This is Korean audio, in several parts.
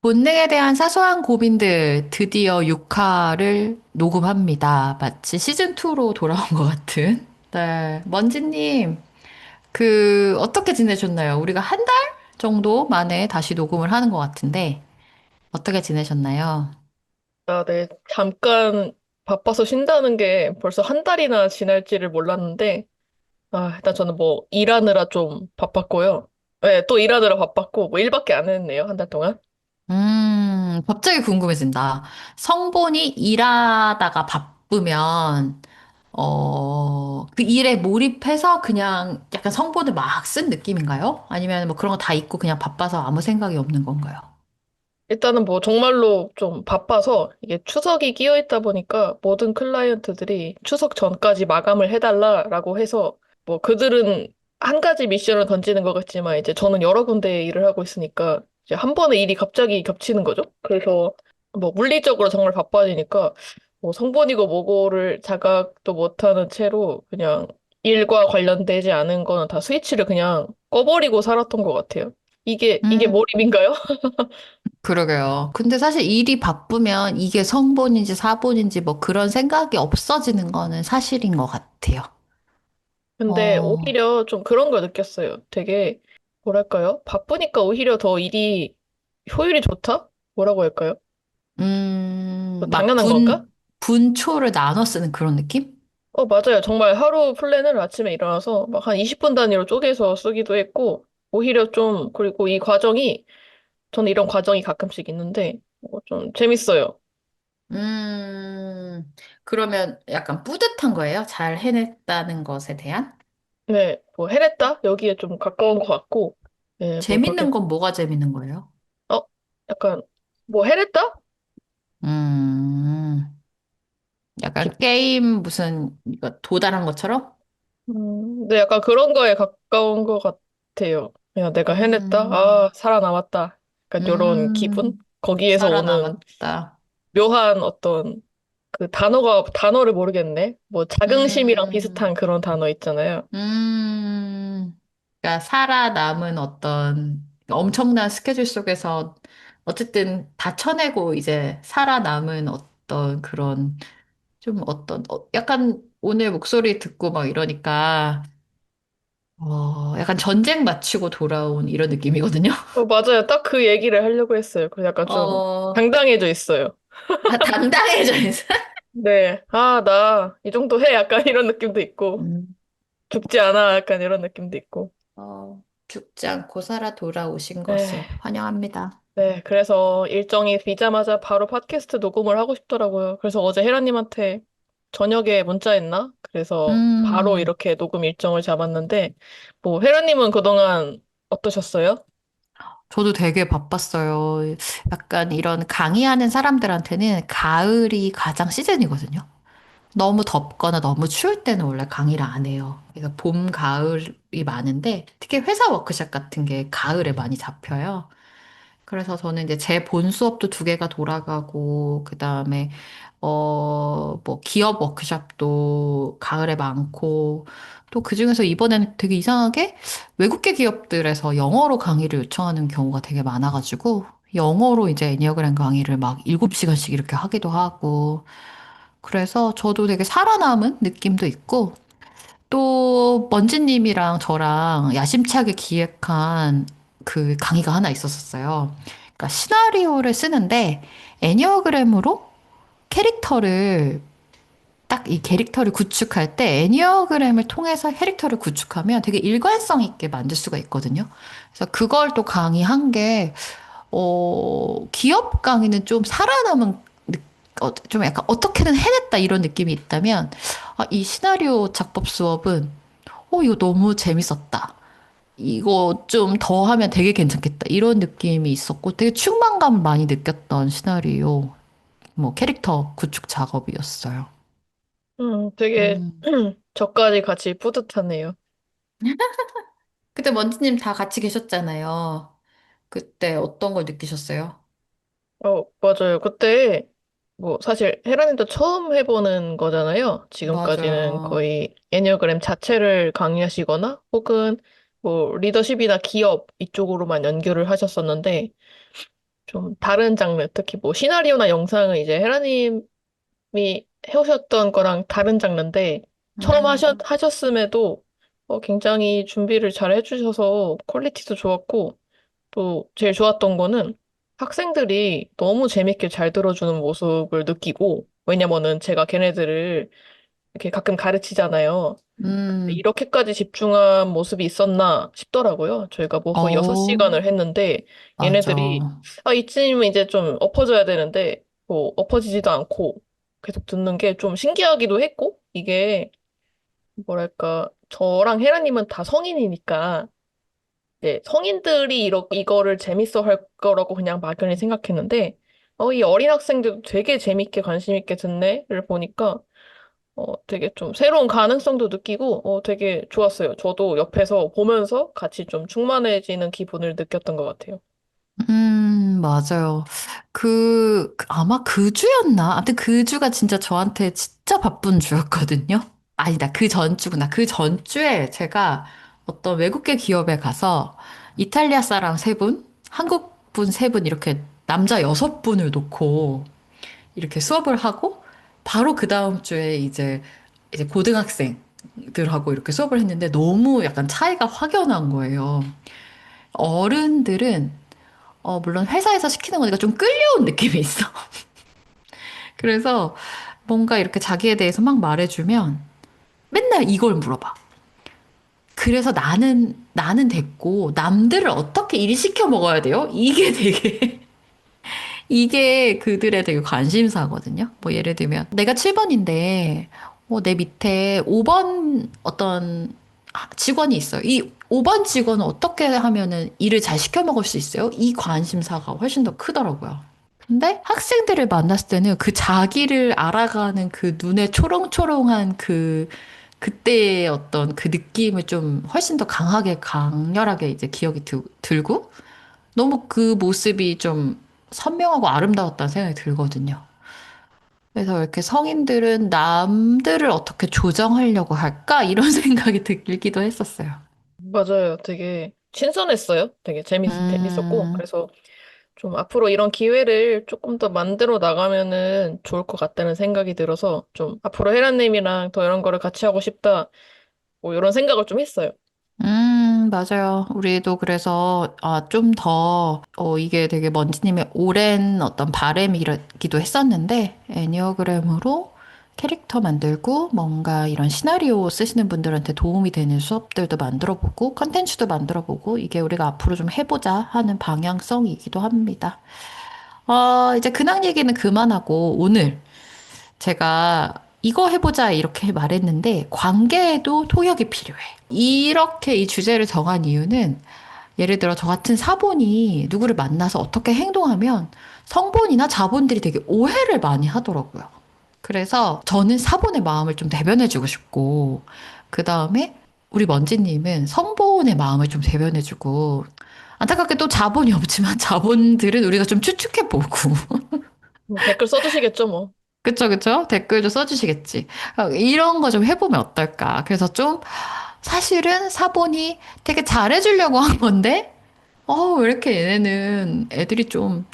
본능에 대한 사소한 고민들 드디어 6화를 녹음합니다. 마치 시즌2로 돌아온 것 같은. 네. 먼지님, 어떻게 지내셨나요? 우리가 한 달 정도 만에 다시 녹음을 하는 것 같은데, 어떻게 지내셨나요? 아, 네. 잠깐 바빠서 쉰다는 게 벌써 한 달이나 지날지를 몰랐는데, 일단 저는 뭐 일하느라 좀 바빴고요. 네, 또 일하느라 바빴고, 뭐 일밖에 안 했네요, 한 달 동안. 갑자기 궁금해진다. 성본이 일하다가 바쁘면, 그 일에 몰입해서 그냥 약간 성본을 막 쓴 느낌인가요? 아니면 뭐 그런 거 다 잊고 그냥 바빠서 아무 생각이 없는 건가요? 일단은 뭐 정말로 좀 바빠서 이게 추석이 끼어 있다 보니까 모든 클라이언트들이 추석 전까지 마감을 해달라라고 해서 뭐 그들은 한 가지 미션을 던지는 것 같지만 이제 저는 여러 군데 일을 하고 있으니까 이제 한 번에 일이 갑자기 겹치는 거죠. 그래서 뭐 물리적으로 정말 바빠지니까 뭐 성본이고 뭐고를 자각도 못하는 채로 그냥 일과 관련되지 않은 거는 다 스위치를 그냥 꺼버리고 살았던 것 같아요. 이게 음, 몰입인가요? 그러게요. 근데 사실 일이 바쁘면 이게 성본인지 사본인지 뭐 그런 생각이 없어지는 거는 사실인 것 같아요. 근데 어, 오히려 좀 그런 걸 느꼈어요. 되게, 뭐랄까요? 바쁘니까 오히려 더 일이 효율이 좋다? 뭐라고 할까요? 뭐 막 당연한 건가? 분초를 나눠 쓰는 그런 느낌? 맞아요. 정말 하루 플랜을 아침에 일어나서 막 한 20분 단위로 쪼개서 쓰기도 했고, 오히려 좀, 그리고 이 과정이, 저는 이런 과정이 가끔씩 있는데, 좀 재밌어요. 그러면 약간 뿌듯한 거예요? 잘 해냈다는 것에 대한? 네, 뭐 해냈다? 여기에 좀 가까운 것 같고, 네, 뭐 그렇게, 재밌는 건 뭐가 재밌는 거예요? 어, 약간, 뭐 해냈다? 음, 약간 게임 무슨 이거 도달한 것처럼? 네, 약간 그런 거에 가까운 것 같아요. 그냥 내가 해냈다? 음, 살아남았다. 약간 요런 기분? 거기에서 오는 살아남았다. 묘한 어떤 그 단어를 모르겠네. 뭐 자긍심이랑 비슷한 음, 그런 단어 있잖아요. 그러니까 살아남은 어떤 엄청난 스케줄 속에서 어쨌든 다 쳐내고 이제 살아남은 어떤 그런 좀 약간 오늘 목소리 듣고 막 이러니까 약간 전쟁 마치고 돌아온 이런 느낌이거든요. 맞아요. 딱 그 얘기를 하려고 했어요. 그 약간 좀 어, 당당해져 있어요. 당당해져 있어. 네. 나 이 정도 해. 약간 이런 느낌도 있고. 음, 죽지 않아. 약간 이런 느낌도 있고. 죽지 않고 살아 돌아오신 네. 것을 환영합니다. 네, 그래서 일정이 비자마자 바로 팟캐스트 녹음을 하고 싶더라고요. 그래서 어제 혜라님한테 저녁에 문자했나? 그래서 바로 음, 이렇게 녹음 일정을 잡았는데, 뭐, 혜라님은 그동안 어떠셨어요? 저도 되게 바빴어요. 약간 이런 강의하는 사람들한테는 가을이 가장 시즌이거든요. 너무 덥거나 너무 추울 때는 원래 강의를 안 해요. 그래서 봄, 가을이 많은데 특히 회사 워크숍 같은 게 가을에 많이 잡혀요. 그래서 저는 이제 제 본 수업도 두 개가 돌아가고, 그 다음에, 뭐, 기업 워크숍도 가을에 많고, 또 그중에서 이번에는 되게 이상하게 외국계 기업들에서 영어로 강의를 요청하는 경우가 되게 많아가지고, 영어로 이제 애니어그램 강의를 막 7시간씩 이렇게 하기도 하고, 그래서 저도 되게 살아남은 느낌도 있고, 또 먼지님이랑 저랑 야심차게 기획한 그 강의가 하나 있었어요. 그러니까 시나리오를 쓰는데 애니어그램으로 캐릭터를 딱 이 캐릭터를 구축할 때 애니어그램을 통해서 캐릭터를 구축하면 되게 일관성 있게 만들 수가 있거든요. 그래서 그걸 또 강의한 게 기업 강의는 좀 살아남은 좀 약간 어떻게든 해냈다 이런 느낌이 있다면 이 시나리오 작법 수업은 이거 너무 재밌었다. 이거 좀 더 하면 되게 괜찮겠다. 이런 느낌이 있었고 되게 충만감을 많이 느꼈던 시나리오, 뭐 캐릭터 구축 작업이었어요. 되게 음. 저까지 같이 뿌듯하네요. 그때 먼지님 다 같이 계셨잖아요. 그때 어떤 걸 느끼셨어요? 맞아요. 그때, 뭐, 사실, 헤라님도 처음 해보는 거잖아요. 지금까지는 맞아요. 거의 애니어그램 자체를 강의하시거나, 혹은, 뭐, 리더십이나 기업 이쪽으로만 연결을 하셨었는데, 좀 다른 장르, 특히 뭐 시나리오나 영상은 이제 헤라님이 해오셨던 거랑 다른 장르인데, 처음 하셨음에도 굉장히 준비를 잘 해주셔서 퀄리티도 좋았고, 또 제일 좋았던 거는 학생들이 너무 재밌게 잘 들어주는 모습을 느끼고, 왜냐면은 제가 걔네들을 이렇게 가끔 가르치잖아요. 음, 이렇게까지 집중한 모습이 있었나 싶더라고요. 저희가 뭐 거의 어, 6시간을 했는데 얘네들이 맞아. 이쯤이면 이제 좀 엎어져야 되는데 뭐 엎어지지도 않고 계속 듣는 게 좀 신기하기도 했고 이게 뭐랄까 저랑 헤라님은 다 성인이니까 이제 성인들이 이거를 재밌어 할 거라고 그냥 막연히 생각했는데 이 어린 학생들도 되게 재밌게 관심 있게 듣네를 보니까 되게 좀 새로운 가능성도 느끼고, 되게 좋았어요. 저도 옆에서 보면서 같이 좀 충만해지는 기분을 느꼈던 것 같아요. 맞아요. 아마 그 주였나? 아무튼 그 주가 진짜 저한테 진짜 바쁜 주였거든요. 아니다, 그 전주구나. 그 전주에 제가 어떤 외국계 기업에 가서 이탈리아 사람 세 분, 한국 분 세 분, 이렇게 남자 여섯 분을 놓고 이렇게 수업을 하고 바로 그 다음 주에 이제 고등학생들하고 이렇게 수업을 했는데 너무 약간 차이가 확연한 거예요. 어른들은 물론 회사에서 시키는 거니까 좀 끌려온 느낌이 있어. 그래서 뭔가 이렇게 자기에 대해서 막 말해주면 맨날 이걸 물어봐. 그래서 나는 됐고, 남들을 어떻게 일시켜 먹어야 돼요? 이게 되게, 이게 그들의 되게 관심사거든요. 뭐 예를 들면, 내가 7번인데, 내 밑에 5번 어떤 직원이 있어요. 이 5번 직원은 어떻게 하면은 일을 잘 시켜 먹을 수 있어요? 이 관심사가 훨씬 더 크더라고요. 근데 학생들을 만났을 때는 그 자기를 알아가는 그 눈에 초롱초롱한 그때의 어떤 그 느낌을 좀 훨씬 더 강렬하게 이제 기억이 들고 너무 그 모습이 좀 선명하고 아름다웠다는 생각이 들거든요. 그래서 이렇게 성인들은 남들을 어떻게 조정하려고 할까? 이런 생각이 들기도 했었어요. 맞아요. 되게 신선했어요. 되게 재밌었고. 음, 그래서 좀 앞으로 이런 기회를 조금 더 만들어 나가면은 좋을 것 같다는 생각이 들어서 좀 앞으로 헤라님이랑 더 이런 거를 같이 하고 싶다. 뭐 이런 생각을 좀 했어요. 맞아요. 우리도 그래서, 좀 더, 이게 되게 먼지님의 오랜 어떤 바람이기도 했었는데, 애니어그램으로 캐릭터 만들고, 뭔가 이런 시나리오 쓰시는 분들한테 도움이 되는 수업들도 만들어 보고, 컨텐츠도 만들어 보고, 이게 우리가 앞으로 좀 해보자 하는 방향성이기도 합니다. 이제 근황 얘기는 그만하고, 오늘 제가 이거 해보자 이렇게 말했는데 관계에도 통역이 필요해. 이렇게 이 주제를 정한 이유는 예를 들어 저 같은 사본이 누구를 만나서 어떻게 행동하면 성본이나 자본들이 되게 오해를 많이 하더라고요. 그래서 저는 사본의 마음을 좀 대변해주고 싶고 그 다음에 우리 먼지님은 성본의 마음을 좀 대변해주고 안타깝게 또 자본이 없지만 자본들은 우리가 좀 추측해보고 댓글 써주시겠죠, 뭐. 그쵸, 그쵸? 댓글도 써주시겠지. 이런 거 좀 해보면 어떨까. 그래서 좀, 사실은 사본이 되게 잘해주려고 한 건데, 왜 이렇게 얘네는 애들이 좀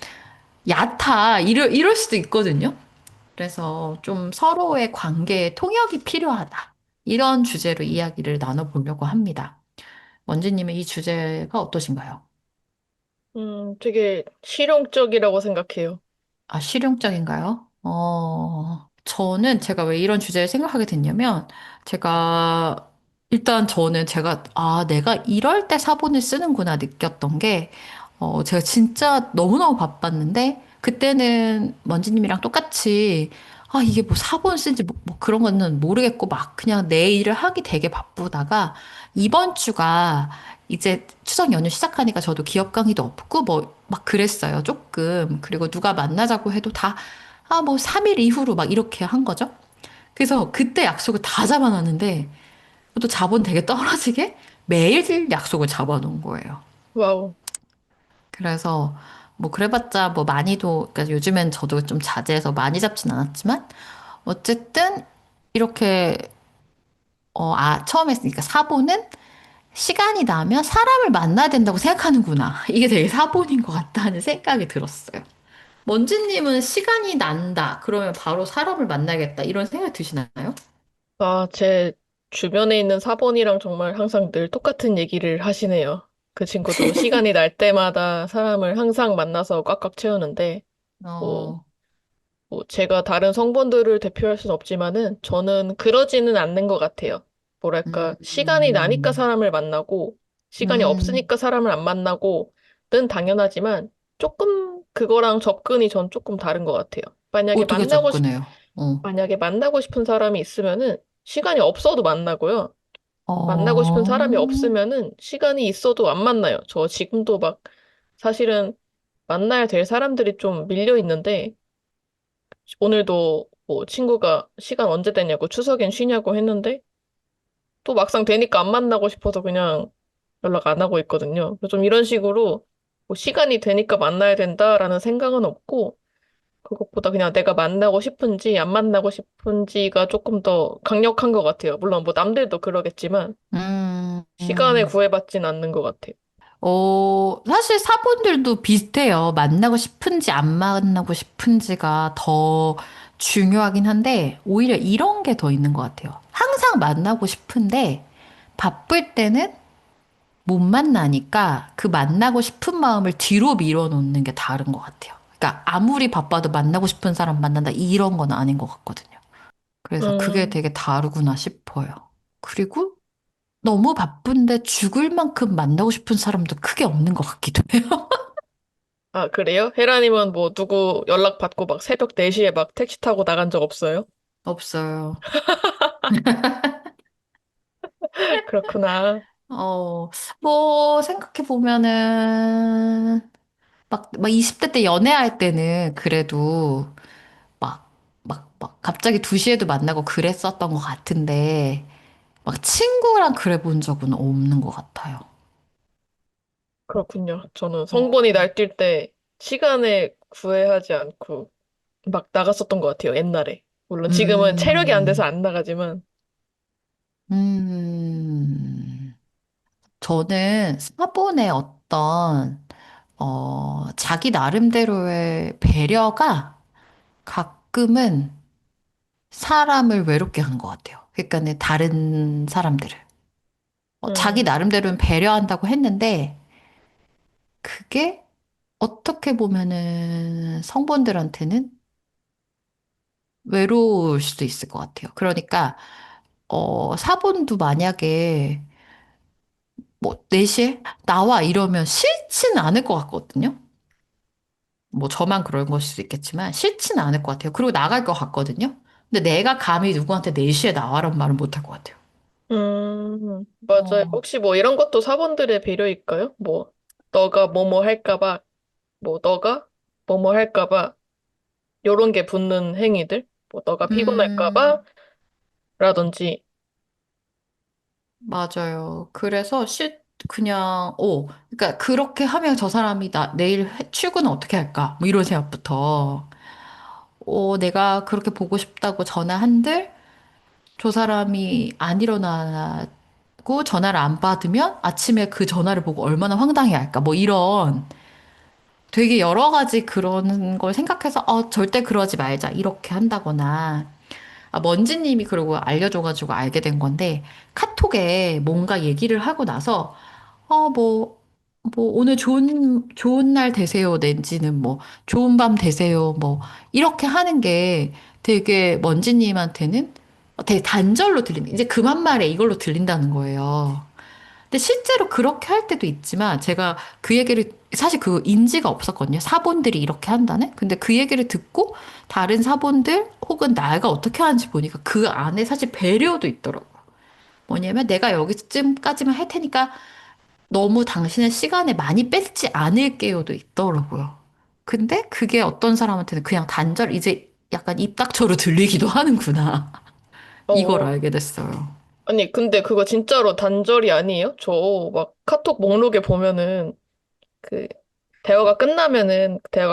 얕아. 이럴 수도 있거든요. 그래서 좀 서로의 관계에 통역이 필요하다. 이런 주제로 이야기를 나눠보려고 합니다. 원지님의 이 주제가 어떠신가요? 되게 실용적이라고 생각해요. 실용적인가요? 저는 제가 왜 이런 주제를 생각하게 됐냐면, 일단 내가 이럴 때 사본을 쓰는구나 느꼈던 게, 제가 진짜 너무너무 바빴는데, 그때는 먼지님이랑 똑같이, 이게 뭐 사본 쓴지 뭐 그런 거는 모르겠고, 막 그냥 내 일을 하기 되게 바쁘다가, 이번 주가 이제 추석 연휴 시작하니까 저도 기업 강의도 없고 뭐 막 그랬어요. 조금. 그리고 누가 만나자고 해도 뭐 3일 이후로 막 이렇게 한 거죠. 그래서 그때 약속을 다 잡아놨는데 또 자본 되게 떨어지게 매일 약속을 잡아놓은 거예요. 와우. 그래서 뭐 그래봤자 뭐 많이도 그러니까 요즘엔 저도 좀 자제해서 많이 잡진 않았지만 어쨌든 이렇게 처음에 했으니까 사보는 시간이 나면 사람을 만나야 된다고 생각하는구나. 이게 되게 사본인 것 같다는 생각이 들었어요. 먼지님은 시간이 난다. 그러면 바로 사람을 만나겠다. 이런 생각이 드시나요? 아, 제 주변에 있는 사본이랑 정말 항상 늘 똑같은 얘기를 하시네요. 그 친구도 시간이 날 때마다 사람을 항상 만나서 꽉꽉 채우는데, 뭐, 어, 제가 다른 성분들을 대표할 순 없지만은 저는 그러지는 않는 것 같아요. 뭐랄까, 시간이 나니까 음, 사람을 만나고, 시간이 음, 없으니까 사람을 안 만나고는 당연하지만 조금 그거랑 접근이 전 조금 다른 것 같아요. 어떻게 접근해요? 어, 만약에 만나고 싶은 사람이 있으면은 시간이 없어도 만나고요. 만나고 싶은 어, 사람이 없으면은 시간이 있어도 안 만나요. 저 지금도 막 사실은 만나야 될 사람들이 좀 밀려 있는데 오늘도 뭐 친구가 시간 언제 되냐고 추석엔 쉬냐고 했는데 또 막상 되니까 안 만나고 싶어서 그냥 연락 안 하고 있거든요. 좀 이런 식으로 뭐 시간이 되니까 만나야 된다라는 생각은 없고 그것보다 그냥 내가 만나고 싶은지 안 만나고 싶은지가 조금 더 강력한 것 같아요. 물론 뭐 남들도 그러겠지만 음, 시간에 음. 구애받진 않는 것 같아요. 사실 사본들도 비슷해요. 만나고 싶은지 안 만나고 싶은지가 더 중요하긴 한데, 오히려 이런 게 더 있는 것 같아요. 항상 만나고 싶은데, 바쁠 때는 못 만나니까 그 만나고 싶은 마음을 뒤로 밀어놓는 게 다른 것 같아요. 그러니까 아무리 바빠도 만나고 싶은 사람 만난다 이런 건 아닌 것 같거든요. 그래서 그게 음, 되게 다르구나 싶어요. 그리고 너무 바쁜데 죽을 만큼 만나고 싶은 사람도 크게 없는 것 같기도 해요. 아, 그래요? 헤라님은 뭐 누구 연락 받고 막 새벽 4시에 막 택시 타고 나간 적 없어요? 없어요. 그렇구나. 어, 뭐, 생각해보면은, 막 20대 때 연애할 때는 그래도 갑자기 2시에도 만나고 그랬었던 것 같은데, 막 친구랑 그래 본 적은 없는 것 같아요. 그렇군요. 저는 성본이 어, 날뛸 때 시간에 구애하지 않고 막 나갔었던 것 같아요, 옛날에. 물론 지금은 체력이 안 돼서 음, 안 나가지만. 음, 저는 사본의 자기 나름대로의 배려가 가끔은 사람을 외롭게 한 것 같아요. 그러니까는 다른 사람들을. 자기 음, 나름대로는 배려한다고 했는데, 그게 어떻게 보면은 성본들한테는 외로울 수도 있을 것 같아요. 그러니까, 사본도 만약에 뭐 4시에 나와 이러면 싫지는 않을 것 같거든요. 뭐 저만 그런 걸 수도 있겠지만 싫지는 않을 것 같아요. 그리고 나갈 것 같거든요. 근데 내가 감히 누구한테 4시에 나와라는 말은 못 할 것 같아요. 맞아요. 어, 혹시 뭐 이런 것도 사본들의 배려일까요? 뭐, 너가 뭐뭐 할까봐, 뭐, 너가 뭐뭐 할까봐, 요런 게 붙는 행위들? 뭐, 너가 피곤할까봐? 음, 라든지, 맞아요. 그래서 그러니까 그렇게 하면 저 사람이 내일 출근은 어떻게 할까? 뭐 이런 생각부터, 내가 그렇게 보고 싶다고 전화한들, 저 사람이 안 일어나고 전화를 안 받으면 아침에 그 전화를 보고 얼마나 황당해 할까? 뭐 이런 되게 여러 가지 그런 걸 생각해서, 절대 그러지 말자. 이렇게 한다거나, 먼지님이 그러고 알려줘가지고 알게 된 건데, 카톡에 뭔가 얘기를 하고 나서, 어, 뭐, 오늘 좋은 날 되세요. 낸지는 뭐, 좋은 밤 되세요. 뭐, 이렇게 하는 게 되게 먼지님한테는 되게 단절로 이제 그만 말에 이걸로 들린다는 거예요. 근데 실제로 그렇게 할 때도 있지만, 제가 그 얘기를, 사실 그 인지가 없었거든요. 사본들이 이렇게 한다는? 근데 그 얘기를 듣고, 다른 사본들, 혹은 나가 어떻게 하는지 보니까 그 안에 사실 배려도 있더라고요. 뭐냐면 내가 여기쯤까지만 할 테니까 너무 당신의 시간에 많이 뺏지 않을게요도 있더라고요. 근데 그게 어떤 사람한테는 그냥 이제 약간 입닥쳐로 들리기도 하는구나. 이걸 어, 알게 됐어요. 아니, 근데 그거 진짜로 단절이 아니에요? 저 막 카톡 목록에 보면은 그 대화가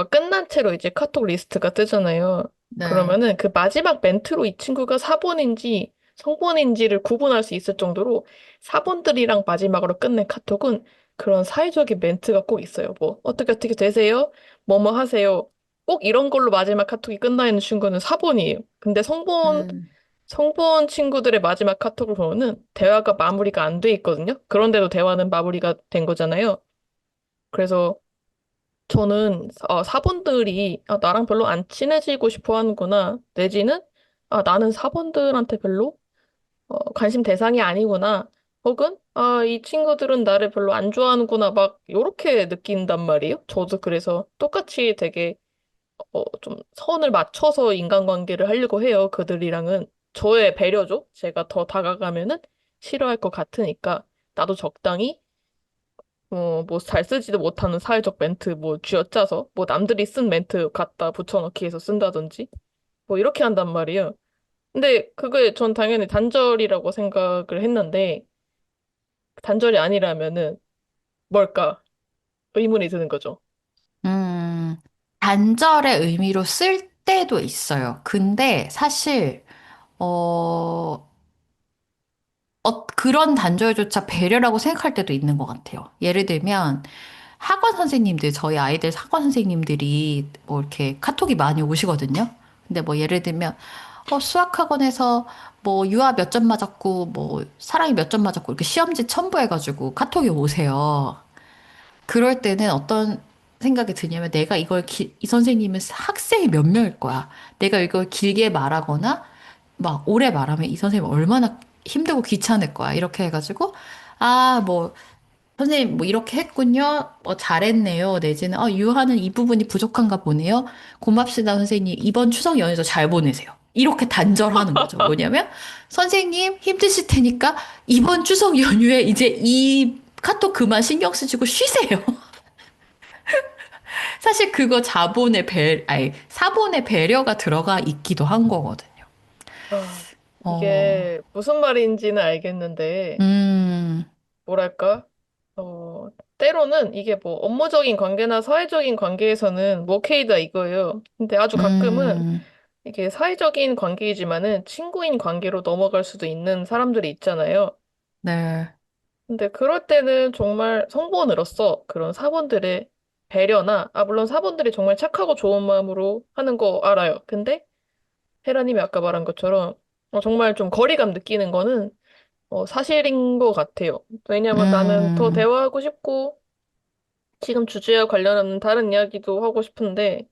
끝난 채로 이제 카톡 리스트가 뜨잖아요. 네. 그러면은 그 마지막 멘트로 이 친구가 사본인지 성본인지를 구분할 수 있을 정도로 사본들이랑 마지막으로 끝낸 카톡은 그런 사회적인 멘트가 꼭 있어요. 뭐, 어떻게 어떻게 되세요? 뭐뭐 하세요? 꼭 이런 걸로 마지막 카톡이 끝나 있는 친구는 사본이에요. 근데 음, 성본 친구들의 마지막 카톡을 보면은 대화가 마무리가 안 돼 있거든요. 그런데도 대화는 마무리가 된 거잖아요. 그래서 저는 사본들이 나랑 별로 안 친해지고 싶어 하는구나. 내지는 나는 사본들한테 별로 관심 대상이 아니구나. 혹은 이 친구들은 나를 별로 안 좋아하는구나. 막 요렇게 느낀단 말이에요. 저도 그래서 똑같이 되게 좀 선을 맞춰서 인간관계를 하려고 해요. 그들이랑은 저의 배려죠. 제가 더 다가가면은 싫어할 것 같으니까 나도 적당히 뭐 잘 쓰지도 못하는 사회적 멘트 뭐 쥐어짜서 뭐 남들이 쓴 멘트 갖다 붙여넣기 해서 쓴다든지 뭐 이렇게 한단 말이에요. 근데 그게 전 당연히 단절이라고 생각을 했는데 단절이 아니라면은 뭘까 의문이 드는 거죠. 음, 단절의 의미로 쓸 때도 있어요. 근데 사실, 어, 그런 단절조차 배려라고 생각할 때도 있는 것 같아요. 예를 들면, 학원 선생님들, 저희 아이들 학원 선생님들이 뭐 이렇게 카톡이 많이 오시거든요. 근데 뭐 예를 들면, 수학 학원에서 뭐 유아 몇 점 맞았고, 뭐 사랑이 몇 점 맞았고, 이렇게 시험지 첨부해가지고 카톡이 오세요. 그럴 때는 어떤 생각이 드냐면 내가 이 선생님은 학생이 몇 명일 거야. 내가 이걸 길게 말하거나 막 오래 말하면 이 선생님 얼마나 힘들고 귀찮을 거야. 이렇게 해가지고 뭐 선생님 뭐 이렇게 했군요. 잘했네요. 내지는 유하는 이 부분이 부족한가 보네요. 고맙습니다, 선생님. 이번 추석 연휴도 잘 보내세요. 이렇게 단절하는 거죠. 뭐냐면 선생님 힘드실 테니까 이번 추석 연휴에 이제 이 카톡 그만 신경 쓰시고 쉬세요. 사실 그거 사본의 배려가 들어가 있기도 한 거거든요. 아, 어, 이게 무슨 말인지는 알겠는데 음, 뭐랄까? 때로는 이게 뭐 업무적인 관계나 사회적인 관계에서는 뭐 오케이다 이거예요. 근데 아주 가끔은 음, 이게 사회적인 관계이지만은 친구인 관계로 넘어갈 수도 있는 사람들이 있잖아요. 네, 근데 그럴 때는 정말 성본으로서 그런 사본들의 배려나, 물론 사본들이 정말 착하고 좋은 마음으로 하는 거 알아요. 근데 헤라님이 아까 말한 것처럼 정말 좀 거리감 느끼는 거는 사실인 것 같아요. 왜냐면 나는 더 음, 대화하고 싶고, 지금 주제와 관련한 다른 이야기도 하고 싶은데,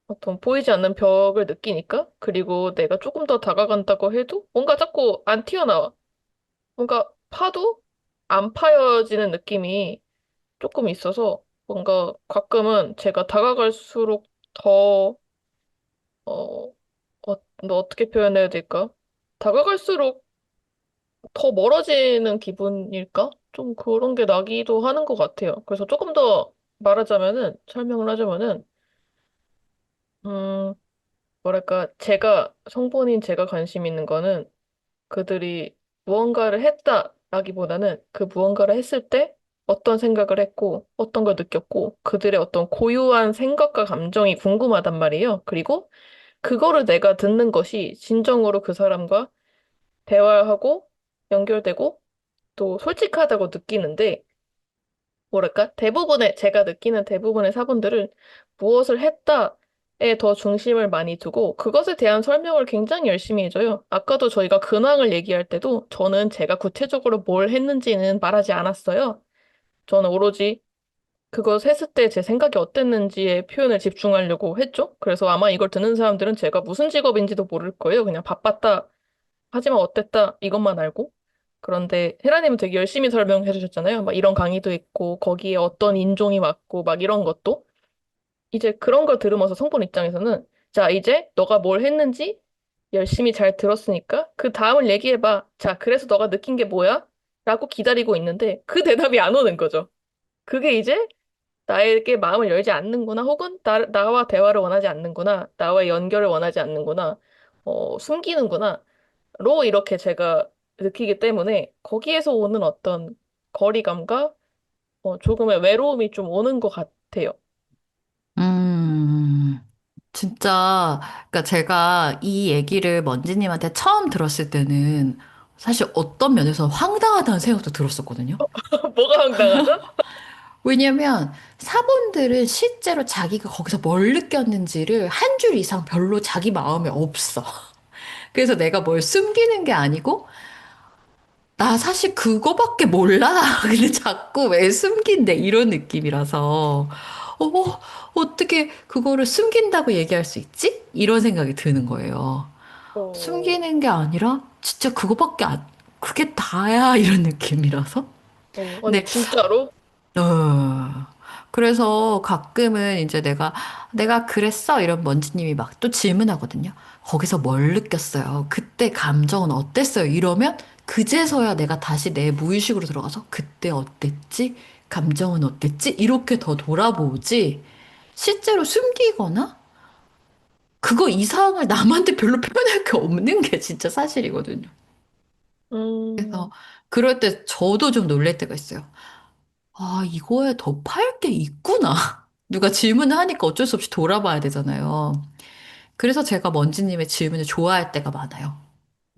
어떤 보이지 않는 벽을 느끼니까, 그리고 내가 조금 더 다가간다고 해도 뭔가 자꾸 안 튀어나와. 뭔가 파도 안 파여지는 느낌이 조금 있어서 뭔가 가끔은 제가 다가갈수록 더, 어, 너 어떻게 표현해야 될까? 다가갈수록 더 멀어지는 기분일까? 좀 그런 게 나기도 하는 것 같아요. 그래서 조금 더 설명을 하자면은, 음, 뭐랄까, 성본인 제가 관심 있는 거는 그들이 무언가를 했다라기보다는 그 무언가를 했을 때 어떤 생각을 했고, 어떤 걸 느꼈고, 그들의 어떤 고유한 생각과 감정이 궁금하단 말이에요. 그리고 그거를 내가 듣는 것이 진정으로 그 사람과 대화하고 연결되고 또 솔직하다고 느끼는데, 제가 느끼는 대부분의 사본들은 무엇을 했다에 더 중심을 많이 두고 그것에 대한 설명을 굉장히 열심히 해줘요. 아까도 저희가 근황을 얘기할 때도 저는 제가 구체적으로 뭘 했는지는 말하지 않았어요. 저는 오로지 그것 했을 때 제 생각이 어땠는지에 표현을 집중하려고 했죠. 그래서 아마 이걸 듣는 사람들은 제가 무슨 직업인지도 모를 거예요. 그냥 바빴다. 하지만 어땠다. 이것만 알고. 그런데 헤라님은 되게 열심히 설명해 주셨잖아요. 막 이런 강의도 있고, 거기에 어떤 인종이 맞고, 막 이런 것도. 이제 그런 걸 들으면서 성본 입장에서는, 자, 이제 너가 뭘 했는지 열심히 잘 들었으니까, 그 다음을 얘기해봐. 자, 그래서 너가 느낀 게 뭐야? 라고 기다리고 있는데, 그 대답이 안 오는 거죠. 그게 이제 나에게 마음을 열지 않는구나, 혹은 나와 대화를 원하지 않는구나, 나와의 연결을 원하지 않는구나, 숨기는구나, 로 이렇게 제가 느끼기 때문에 거기에서 오는 어떤 거리감과 조금의 외로움이 좀 오는 것 같아요. 음. 진짜, 그러니까 제가 이 얘기를 먼지님한테 처음 들었을 때는 사실 어떤 면에서 황당하다는 생각도 들었었거든요. 뭐가 황당하죠? 왜냐면 사본들은 실제로 자기가 거기서 뭘 느꼈는지를 한 줄 이상 별로 자기 마음에 없어. 그래서 내가 뭘 숨기는 게 아니고, 나 사실 그거밖에 몰라. 근데 자꾸 왜 숨긴대? 이런 느낌이라서, 어떻게 그거를 숨긴다고 얘기할 수 있지? 이런 생각이 드는 거예요. 어, 숨기는 게 아니라, 진짜 그거밖에 안, 그게 다야. 이런 느낌이라서. 아니, 근데 진짜로? 어, 그래서 가끔은 이제 내가 그랬어? 이런 먼지님이 막 또 질문하거든요. 거기서 뭘 느꼈어요? 그때 감정은 어땠어요? 이러면 그제서야 내가 다시 내 무의식으로 들어가서 그때 어땠지? 감정은 어땠지? 이렇게 더 돌아보지. 실제로 숨기거나 그거 이상을 남한테 별로 표현할 게 없는 게 진짜 사실이거든요. 그래서 음, 그럴 때 저도 좀 놀랄 때가 있어요. 아, 이거에 더 팔 게 있구나. 누가 질문을 하니까 어쩔 수 없이 돌아봐야 되잖아요. 그래서 제가 먼지님의 질문을 좋아할 때가 많아요.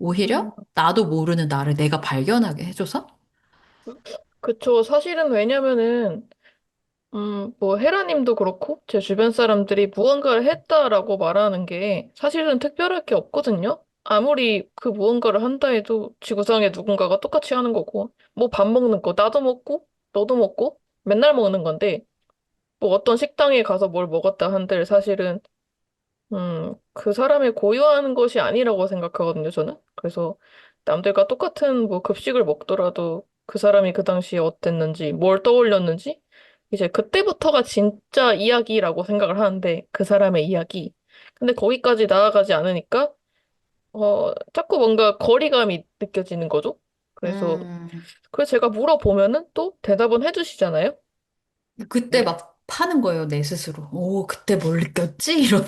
음. 오히려 나도 모르는 나를 내가 발견하게 해줘서? 그쵸. 사실은 왜냐면은, 뭐, 헤라님도 그렇고, 제 주변 사람들이 무언가를 했다라고 말하는 게 사실은 특별할 게 없거든요? 아무리 그 무언가를 한다 해도 지구상에 누군가가 똑같이 하는 거고, 뭐 밥 먹는 거, 나도 먹고, 너도 먹고, 맨날 먹는 건데, 뭐 어떤 식당에 가서 뭘 먹었다 한들 사실은 그 사람의 고유한 것이 아니라고 생각하거든요, 저는. 그래서 남들과 똑같은 뭐 급식을 먹더라도 그 사람이 그 당시에 어땠는지, 뭘 떠올렸는지, 이제 그때부터가 진짜 이야기라고 생각을 하는데, 그 사람의 이야기. 근데 거기까지 나아가지 않으니까, 자꾸 뭔가 거리감이 느껴지는 거죠. 그래서, 음, 그래서 제가 물어보면은 또 대답은 해주시잖아요. 그때 네. 막 파는 거예요, 내 스스로. 오, 그때 뭘 느꼈지? 이러면.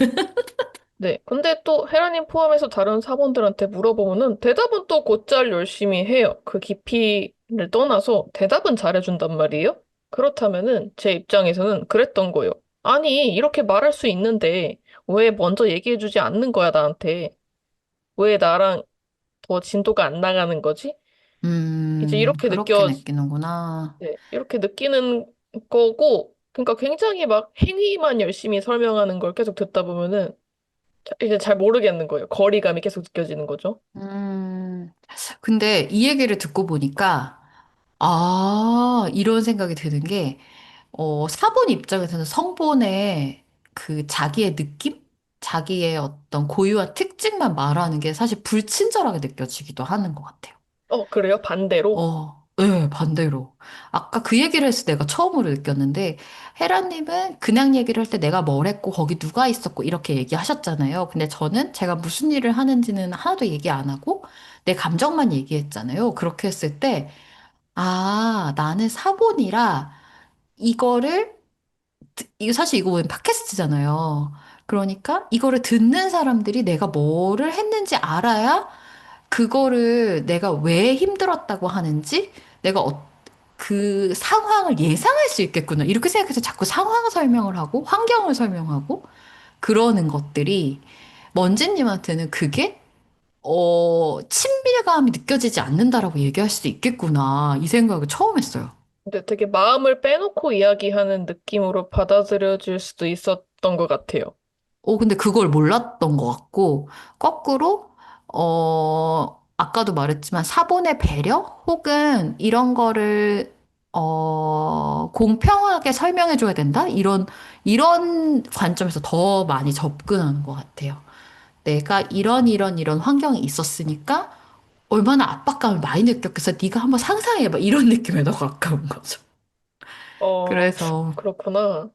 네. 근데 또 헤라님 포함해서 다른 사본들한테 물어보면은 대답은 또 곧잘 열심히 해요. 그 깊이를 떠나서 대답은 잘해준단 말이에요. 그렇다면은 제 입장에서는 그랬던 거예요. 아니, 이렇게 말할 수 있는데 왜 먼저 얘기해주지 않는 거야, 나한테. 왜 나랑 더 진도가 안 나가는 거지? 이제 그렇게 느끼는구나. 네, 이렇게 느끼는 거고, 그러니까 굉장히 막 행위만 열심히 설명하는 걸 계속 듣다 보면은 이제 잘 모르겠는 거예요. 거리감이 계속 느껴지는 거죠. 음, 근데 이 얘기를 듣고 보니까, 이런 생각이 드는 게, 사본 입장에서는 성본의 그 자기의 느낌? 자기의 어떤 고유한 특징만 말하는 게 사실 불친절하게 느껴지기도 하는 것 같아요. 그래요? 반대로? 네, 반대로. 아까 그 얘기를 해서 내가 처음으로 느꼈는데, 헤라님은 그냥 얘기를 할 때 내가 뭘 했고, 거기 누가 있었고, 이렇게 얘기하셨잖아요. 근데 저는 제가 무슨 일을 하는지는 하나도 얘기 안 하고, 내 감정만 얘기했잖아요. 그렇게 했을 때, 나는 사본이라, 이거를 이거 사실 이거 보면 팟캐스트잖아요. 그러니까 이거를 듣는 사람들이 내가 뭐를 했는지 알아야 그거를 내가 왜 힘들었다고 하는지 내가 그 상황을 예상할 수 있겠구나. 이렇게 생각해서 자꾸 상황 설명을 하고 환경을 설명하고 그러는 것들이 먼지님한테는 그게 친밀감이 느껴지지 않는다라고 얘기할 수도 있겠구나. 이 생각을 처음 했어요. 근데 되게 마음을 빼놓고 이야기하는 느낌으로 받아들여질 수도 있었던 것 같아요. 근데 그걸 몰랐던 것 같고, 거꾸로, 아까도 말했지만 사본의 배려? 혹은 이런 거를, 공평하게 설명해줘야 된다? 이런 관점에서 더 많이 접근하는 것 같아요. 내가 이런 환경이 있었으니까 얼마나 압박감을 많이 느꼈겠어. 네가 한번 상상해봐. 이런 느낌에 더 가까운 거죠. 어, 그래서, 그렇구나.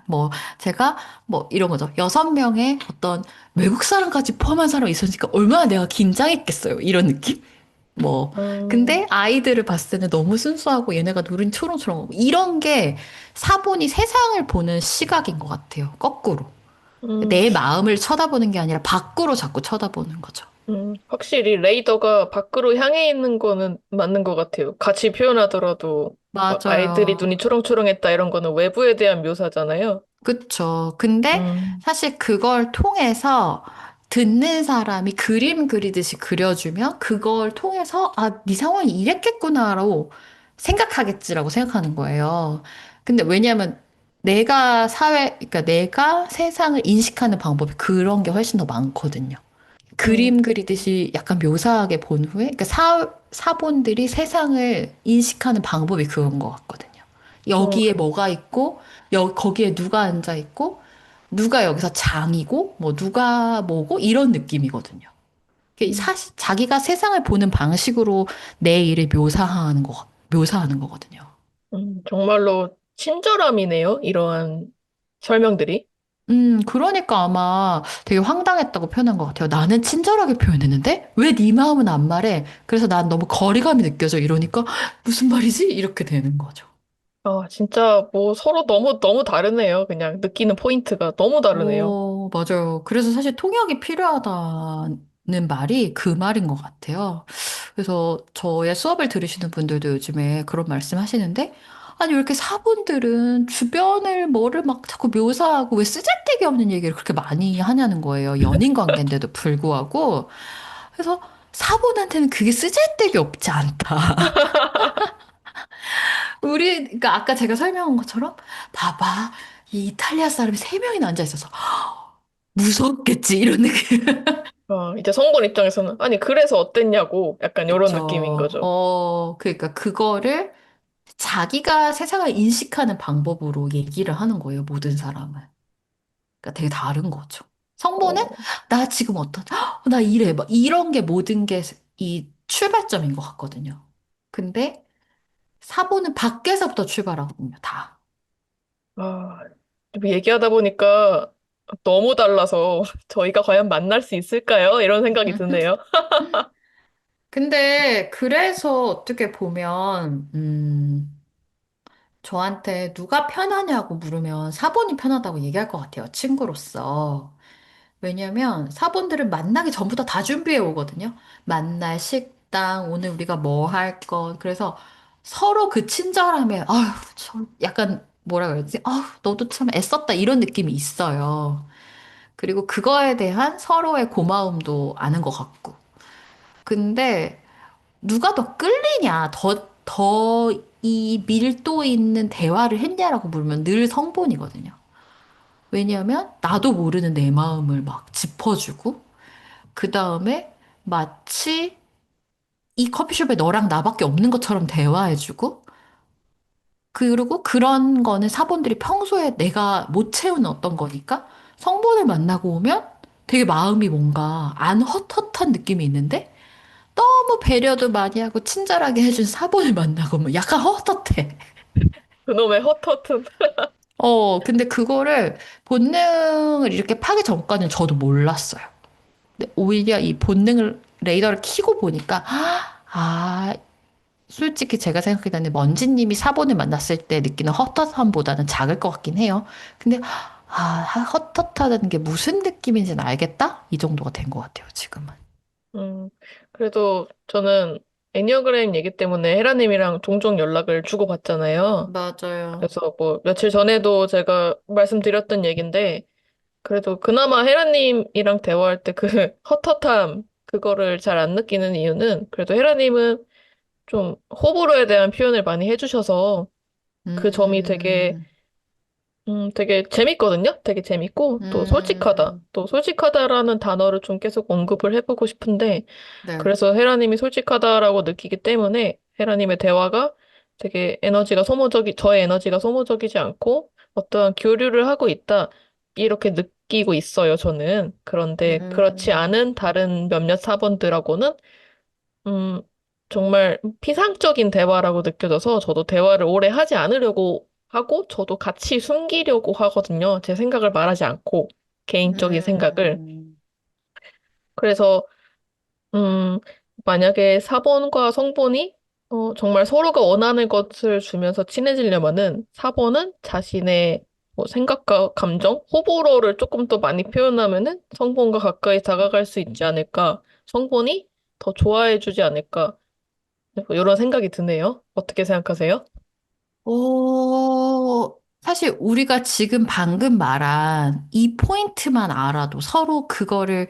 뭐, 제가, 뭐, 이런 거죠. 6명의 어떤 외국 사람까지 포함한 사람이 있으니까 얼마나 내가 긴장했겠어요. 이런 느낌? 뭐, 음, 근데 아이들을 봤을 때는 너무 순수하고 얘네가 눈이 초롱초롱하고 이런 게 사본이 세상을 보는 시각인 것 같아요. 거꾸로. 음, 내 마음을 쳐다보는 게 아니라 밖으로 자꾸 쳐다보는 거죠. 확실히 레이더가 밖으로 향해 있는 거는 맞는 것 같아요. 같이 표현하더라도 막 아이들이 눈이 맞아요. 초롱초롱했다 이런 거는 외부에 대한 묘사잖아요. 그쵸. 근데 음, 사실 그걸 통해서 듣는 사람이 그림 그리듯이 그려주면 그걸 통해서 아, 네 상황이 이랬겠구나라고 생각하겠지라고 생각하는 거예요. 근데 왜냐하면 내가 그러니까 내가 세상을 인식하는 방법이 그런 게 훨씬 더 많거든요. 그림 음, 그리듯이 약간 묘사하게 본 후에, 그러니까 사본들이 세상을 인식하는 방법이 그런 것 같거든요. 여기에 그, 뭐가 있고, 거기에 누가 앉아 있고, 누가 여기서 장이고, 뭐 누가 뭐고, 이런 느낌이거든요. 이게 음, 사실 자기가 세상을 보는 방식으로 내 일을 묘사하는 거거든요. 정말로 친절함이네요. 이러한 설명들이. 그러니까 아마 되게 황당했다고 표현한 것 같아요. 나는 친절하게 표현했는데 왜 네 마음은 안 말해? 그래서 난 너무 거리감이 느껴져. 이러니까 무슨 말이지? 이렇게 되는 거죠. 아, 진짜 뭐 서로 너무, 너무 다르네요. 그냥 느끼는 포인트가 너무 다르네요. 맞아요. 그래서 사실 통역이 필요하다는 말이 그 말인 것 같아요. 그래서 저의 수업을 들으시는 분들도 요즘에 그런 말씀 하시는데, 아니, 왜 이렇게 사분들은 주변을 뭐를 막 자꾸 묘사하고 왜 쓰잘데기 없는 얘기를 그렇게 많이 하냐는 거예요. 연인 관계인데도 불구하고. 그래서 사분한테는 그게 쓰잘데기 없지 않다. 그러니까 아까 제가 설명한 것처럼, 봐봐. 이 이탈리아 사람이 세 명이나 앉아 있어서 무섭겠지, 이런 느낌. 이제 성본 입장에서는, 아니, 그래서 어땠냐고, 약간 이런 느낌인 그쵸. 거죠. 그러니까 그거를 자기가 세상을 인식하는 방법으로 얘기를 하는 거예요, 모든 사람은. 그러니까 되게 다른 거죠. 성보는 어, 나 지금 나 이래. 막 이런 게 모든 게 이 출발점인 것 같거든요. 근데 사보는 밖에서부터 출발하거든요, 다. 아, 좀 얘기하다 보니까 너무 달라서 저희가 과연 만날 수 있을까요? 이런 생각이 드네요. 근데 그래서 어떻게 보면, 저한테 누가 편하냐고 물으면 사본이 편하다고 얘기할 것 같아요, 친구로서. 왜냐면 사본들은 만나기 전부터 다 준비해 오거든요. 만날 식당, 오늘 우리가 뭐 할 것. 그래서 서로 그 친절함에, 아휴, 저 약간 뭐라 그러지? 아휴, 너도 참 애썼다. 이런 느낌이 있어요. 그리고 그거에 대한 서로의 고마움도 아는 것 같고. 근데 누가 더 끌리냐, 더 이 밀도 있는 대화를 했냐라고 물으면 늘 성본이거든요. 왜냐하면 나도 모르는 내 마음을 막 짚어주고, 그 다음에 마치 이 커피숍에 너랑 나밖에 없는 것처럼 대화해주고, 그리고 그런 거는 사본들이 평소에 내가 못 채우는 어떤 거니까 성본을 만나고 오면 되게 마음이 뭔가 안 헛헛한 느낌이 있는데 너무 배려도 많이 하고 친절하게 해준 사본을 만나고 오면 약간 헛헛해. 그놈의 헛헛한. 근데 그거를 본능을 이렇게 파기 전까지는 저도 몰랐어요. 근데 오히려 이 본능을 레이더를 켜고 보니까 아, 솔직히 제가 생각할 때는 먼지님이 사본을 만났을 때 느끼는 헛헛함보다는 작을 것 같긴 해요. 근데 헛헛하다는 게 무슨 느낌인지는 알겠다? 이 정도가 된 것 같아요, 지금은. 음, 그래도 저는 애니어그램 얘기 때문에 헤라님이랑 종종 연락을 주고받잖아요. 맞아요. 그래서 뭐 며칠 전에도 제가 말씀드렸던 얘긴데, 그래도 그나마 헤라님이랑 대화할 때 그 헛헛함, 그거를 잘 안 느끼는 이유는 그래도 헤라님은 좀 호불호에 대한 표현을 많이 해주셔서 그 점이 되게, 음, 되게 재밌거든요? 되게 재밌고, 또 솔직하다. 음, 또 솔직하다라는 단어를 좀 계속 언급을 해보고 싶은데, 네. 그래서 헤라님이 솔직하다라고 느끼기 때문에 헤라님의 대화가 되게 저의 에너지가 소모적이지 않고 어떠한 교류를 하고 있다. 이렇게 느끼고 있어요, 저는. 그런데 그렇지 음, 않은 다른 몇몇 사본들하고는, 음, 정말 피상적인 대화라고 느껴져서 저도 대화를 오래 하지 않으려고 하고 저도 같이 숨기려고 하거든요. 제 생각을 말하지 않고, 개인적인 생각을. 음, 그래서 음, 만약에 사본과 성본이 정말 서로가 원하는 것을 주면서 친해지려면은 사본은 자신의 뭐 생각과 감정, 호불호를 조금 더 많이 표현하면은 성본과 가까이 다가갈 수 있지 않을까. 성본이 더 좋아해주지 않을까. 뭐 이런 생각이 드네요. 어떻게 생각하세요? 오, 사실 우리가 지금 방금 말한 이 포인트만 알아도 서로 그거를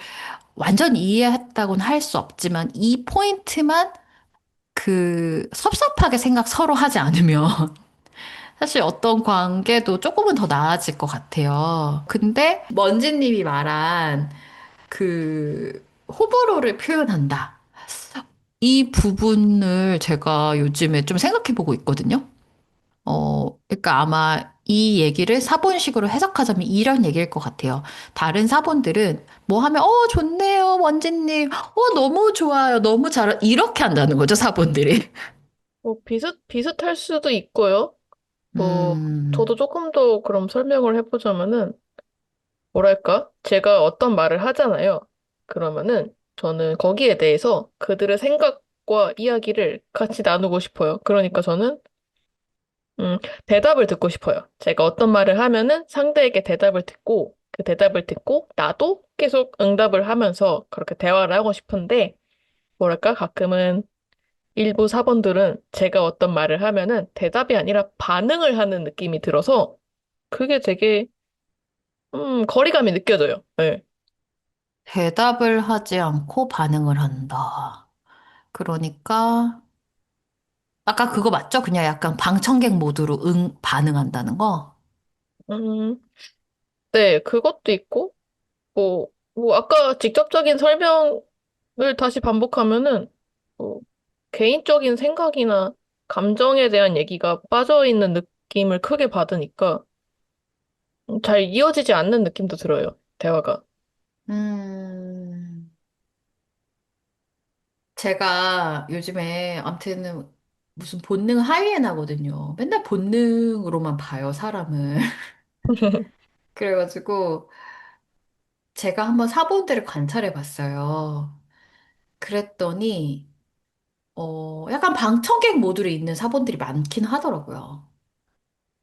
완전 이해했다고는 할 수 없지만 이 포인트만 그 섭섭하게 생각 서로 하지 않으면 사실 어떤 관계도 조금은 더 나아질 것 같아요. 근데 먼지님이 말한 그 호불호를 표현한다. 이 부분을 제가 요즘에 좀 생각해 보고 있거든요. 그러니까 아마 이 얘기를 사본식으로 해석하자면 이런 얘기일 것 같아요. 다른 사본들은 뭐 하면, 좋네요, 원진님. 너무 좋아요. 너무 잘, 이렇게 한다는 거죠, 사본들이. 뭐 비슷할 수도 있고요. 뭐, 음, 저도 조금 더 그럼 설명을 해보자면은, 뭐랄까? 제가 어떤 말을 하잖아요. 그러면은, 저는 거기에 대해서 그들의 생각과 이야기를 같이 나누고 싶어요. 그러니까 저는, 음, 대답을 듣고 싶어요. 제가 어떤 말을 하면은 상대에게 대답을 듣고, 그 대답을 듣고, 나도 계속 응답을 하면서 그렇게 대화를 하고 싶은데, 뭐랄까? 가끔은 일부 사본들은 제가 어떤 말을 하면은 대답이 아니라 반응을 하는 느낌이 들어서 그게 되게 거리감이 느껴져요. 네. 대답을 하지 않고 반응을 한다. 그러니까, 아까 그거 맞죠? 그냥 약간 방청객 모드로 반응한다는 거? 음, 네, 그것도 있고 뭐 아까 직접적인 설명을 다시 반복하면은 뭐 개인적인 생각이나 감정에 대한 얘기가 빠져 있는 느낌을 크게 받으니까 잘 이어지지 않는 느낌도 들어요. 대화가. 음, 제가 요즘에 아무튼 무슨 본능 하이에나거든요. 맨날 본능으로만 봐요, 사람을. 그래가지고 제가 한번 사본들을 관찰해 봤어요. 그랬더니, 약간 방청객 모드로 있는 사본들이 많긴 하더라고요.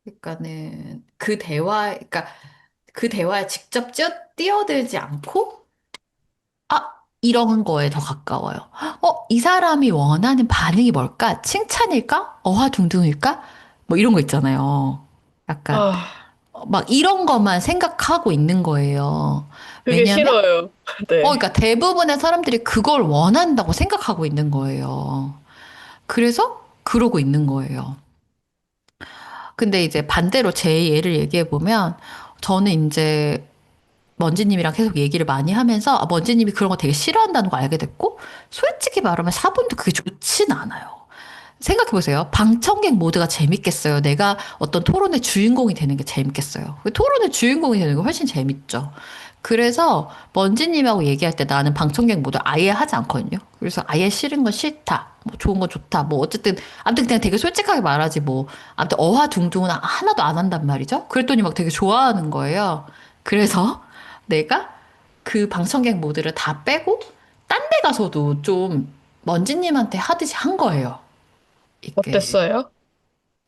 그러니까는 그러니까 그 대화에 직접 뛰어들지 않고, 이런 거에 더 가까워요. 이 사람이 원하는 반응이 뭘까? 칭찬일까? 어화둥둥일까? 뭐 이런 거 있잖아요. 약간 아, 막 이런 것만 생각하고 있는 거예요. 그게 왜냐면 싫어요. 네. 그러니까 대부분의 사람들이 그걸 원한다고 생각하고 있는 거예요. 그래서 그러고 있는 거예요. 근데 이제 반대로 제 예를 얘기해 보면 저는 이제 먼지님이랑 계속 얘기를 많이 하면서 먼지님이 그런 거 되게 싫어한다는 거 알게 됐고 솔직히 말하면 사분도 그게 좋진 않아요. 생각해보세요. 방청객 모드가 재밌겠어요. 내가 어떤 토론의 주인공이 되는 게 재밌겠어요. 그 토론의 주인공이 되는 게 훨씬 재밌죠. 그래서 먼지님하고 얘기할 때 나는 방청객 모드 아예 하지 않거든요. 그래서 아예 싫은 건 싫다. 뭐 좋은 건 좋다. 뭐 어쨌든 아무튼 그냥 되게 솔직하게 말하지 뭐 아무튼 어화둥둥은 하나도 안 한단 말이죠. 그랬더니 막 되게 좋아하는 거예요. 그래서 내가 그 방청객 모드를 다 빼고 딴 데 가서도 좀 먼지님한테 하듯이 한 거예요. 이게 어땠어요?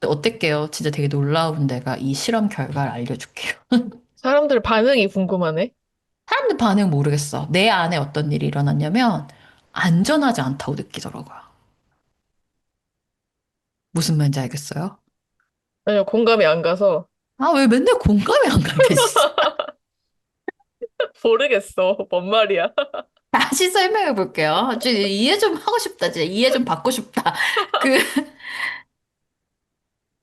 어땠게요? 진짜 되게 놀라운 내가 이 실험 결과를 알려줄게요. 사람들 반응이 궁금하네. 사람들 반응 모르겠어. 내 안에 어떤 일이 일어났냐면 안전하지 않다고 느끼더라고요. 무슨 말인지 알겠어요? 아니요, 공감이 안 가서 왜 맨날 공감이 안 가게 진짜. 모르겠어. 뭔 말이야. 다시 설명해 볼게요. 이해 좀 하고 싶다. 진짜 이해 좀 받고 싶다. 그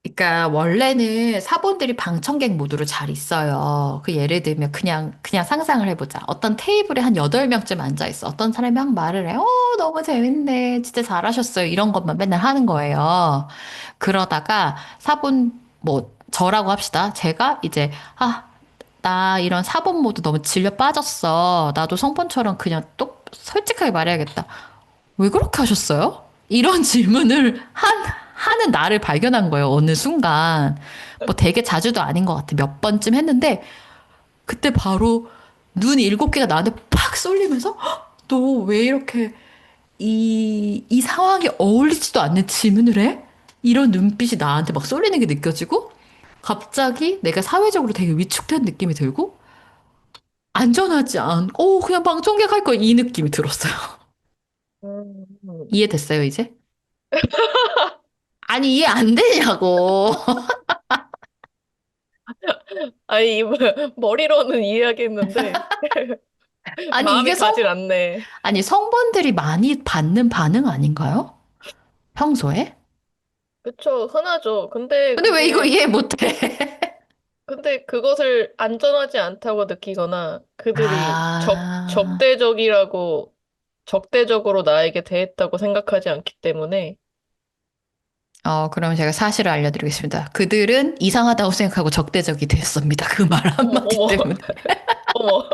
그러니까 원래는 사본들이 방청객 모드로 잘 있어요. 그 예를 들면 그냥 상상을 해보자. 어떤 테이블에 한 8명쯤 앉아 있어. 어떤 사람이 막 말을 해. 너무 재밌네. 진짜 잘하셨어요. 이런 것만 맨날 하는 거예요. 그러다가 사본 뭐 저라고 합시다. 제가 이제 나 이런 사본 모드 너무 질려 빠졌어. 나도 성본처럼 그냥 똑 솔직하게 말해야겠다. 왜 그렇게 하셨어요? 이런 질문을 하는 나를 발견한 거예요. 어느 순간. 뭐 되게 자주도 아닌 것 같아. 몇 번쯤 했는데, 그때 바로 눈 7개가 나한테 팍 쏠리면서, 너 왜 이렇게 이 상황에 어울리지도 않는 질문을 해? 이런 눈빛이 나한테 막 쏠리는 게 느껴지고, 갑자기 내가 사회적으로 되게 위축된 느낌이 들고, 그냥 방청객 할 거 이 느낌이 들었어요. 음. 이해됐어요, 이제? 아니, 이해 안 되냐고. 아니, 머리로는 이해하겠는데, 아니, 마음이 가진 않네. 아니, 성분들이 많이 받는 반응 아닌가요? 평소에? 그쵸, 흔하죠. 근데 근데 왜 이거 그게, 이해 못해? 근데 그것을 안전하지 않다고 느끼거나 그들이 아, 적대적으로 나에게 대했다고 생각하지 않기 때문에, 그럼 제가 사실을 알려드리겠습니다. 그들은 이상하다고 생각하고 적대적이 됐습니다. 그 말 어머, 한마디 어머, 때문에. 어머,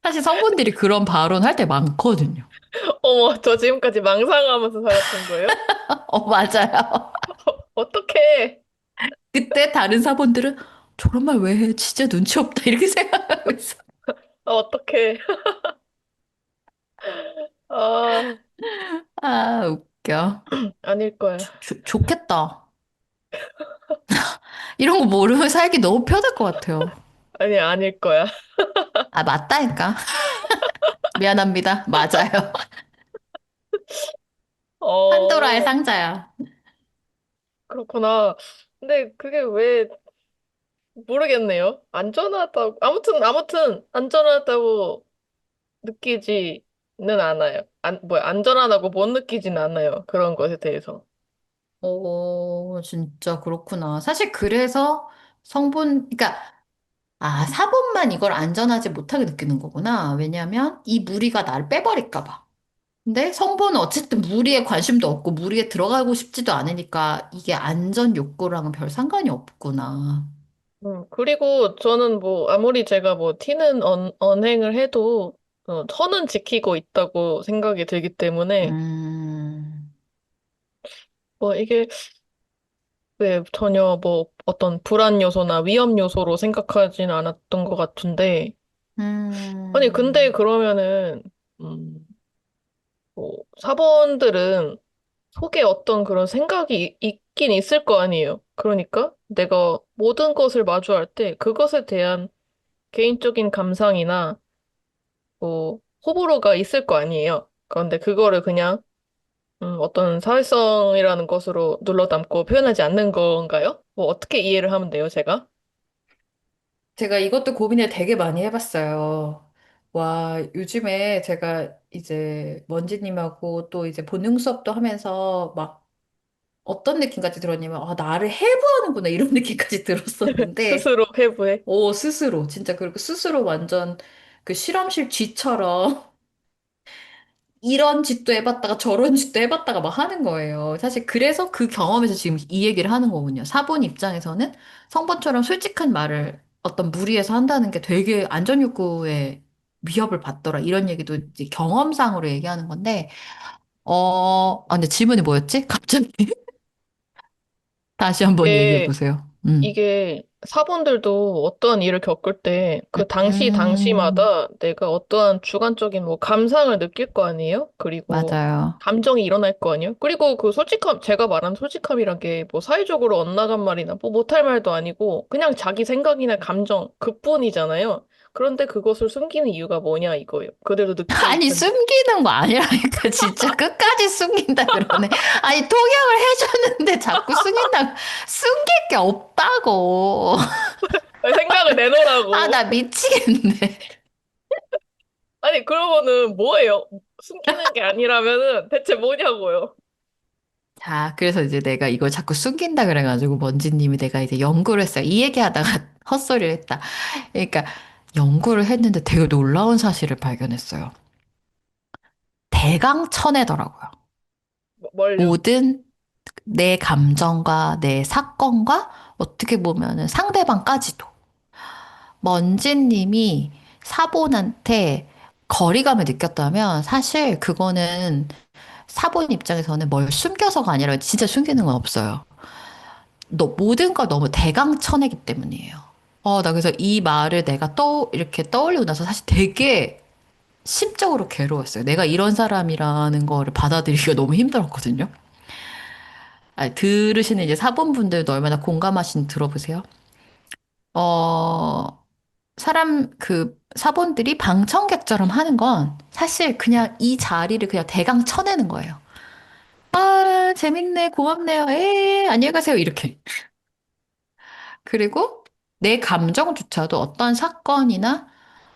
사실 성분들이 그런 발언 할 때 많거든요. 어머, 저 지금까지 망상하면서 살았던 거예요? 맞아요. 어떡해. 그때 다른 사본들은 저런 말 왜 해? 진짜 눈치 없다. 이렇게 생각하고 있어. 어떡해. 아, 아, 웃겨. 아닐 거야. 좋겠다. 이런 거 모르면 살기 너무 편할 것 같아요. 아니, 아닐 거야. 아, 맞다니까. 미안합니다. 맞아요. 판도라의 어, 상자야. 그렇구나. 근데 그게 왜 모르겠네요. 안전하다고 아무튼 안전하다고 느끼지는 않아요. 안전하다고 못 느끼지는 않아요. 그런 것에 대해서. 오, 진짜 그렇구나. 사실 그래서 그러니까, 사본만 이걸 안전하지 못하게 느끼는 거구나. 왜냐면 이 무리가 나를 빼버릴까 봐. 근데 성본은 어쨌든 무리에 관심도 없고 무리에 들어가고 싶지도 않으니까 이게 안전 욕구랑은 별 상관이 없구나. 그리고 저는 뭐 아무리 제가 뭐 튀는 언행을 해도 선은 지키고 있다고 생각이 들기 때문에 음, 뭐 이게 왜 전혀 뭐 어떤 불안 요소나 위험 요소로 생각하진 않았던 것 같은데 아니 근데 음, 그러면은 음, 뭐 사본들은 속에 어떤 그런 생각이 있긴 있을 거 아니에요. 그러니까 내가 모든 것을 마주할 때 그것에 대한 개인적인 감상이나 뭐 호불호가 있을 거 아니에요. 그런데 그거를 그냥 어떤 사회성이라는 것으로 눌러 담고 표현하지 않는 건가요? 뭐 어떻게 이해를 하면 돼요, 제가? 제가 이것도 고민을 되게 많이 해봤어요. 와, 요즘에 제가 이제 먼지님하고 또 이제 본능 수업도 하면서 막 어떤 느낌까지 들었냐면, 나를 해부하는구나, 이런 느낌까지 들었었는데, 스스로 회부해. 스스로, 진짜 그리고 스스로 완전 그 실험실 쥐처럼 이런 짓도 해봤다가 저런 짓도 해봤다가 막 하는 거예요. 사실 그래서 그 경험에서 지금 이 얘기를 하는 거군요. 사본 입장에서는 성본처럼 솔직한 말을 어떤 무리에서 한다는 게 되게 안전욕구에 위협을 받더라. 이런 얘기도 이제 경험상으로 얘기하는 건데, 근데 질문이 뭐였지? 갑자기 다시 한번 얘기해 이게, 보세요. 이게 사본들도 어떠한 일을 겪을 때 그 음, 당시마다 내가 어떠한 주관적인 뭐 감상을 느낄 거 아니에요? 그리고 맞아요. 감정이 일어날 거 아니에요? 그리고 그 솔직함, 제가 말한 솔직함이란 게 뭐 사회적으로 엇나간 말이나 뭐 못할 말도 아니고 그냥 자기 생각이나 감정 그뿐이잖아요. 그런데 그것을 숨기는 이유가 뭐냐 이거예요. 그대로 느낄 아니, 텐데. 숨기는 거 아니라니까, 진짜. 끝까지 숨긴다 그러네. 아니, 통역을 해줬는데 자꾸 숨길 게 없다고. 생각을 나 내놓으라고. 미치겠네. 아니, 그러면은 뭐예요? 숨기는 게 아니라면은 대체 뭐냐고요? 자, 그래서 이제 내가 이걸 자꾸 숨긴다 그래가지고, 먼지님이 내가 이제 연구를 했어요. 이 얘기하다가 헛소리를 했다. 그러니까, 연구를 했는데 되게 놀라운 사실을 발견했어요. 대강천외더라고요. 뭘요? 모든 내 감정과 내 사건과 어떻게 보면은 상대방까지도. 먼지님이 사본한테 거리감을 느꼈다면 사실 그거는 사본 입장에서는 뭘 숨겨서가 아니라 진짜 숨기는 건 없어요. 모든 걸 너무 대강천외기 때문이에요. 나 그래서 이 말을 내가 이렇게 떠올리고 나서 사실 되게 심적으로 괴로웠어요. 내가 이런 사람이라는 거를 받아들이기가 너무 힘들었거든요. 들으시는 이제 사본분들도 얼마나 공감하시는지 들어보세요. 어, 사본들이 방청객처럼 하는 건 사실 그냥 이 자리를 그냥 대강 쳐내는 거예요. 재밌네, 고맙네요, 안녕히 가세요, 이렇게. 그리고 내 감정조차도 어떤 사건이나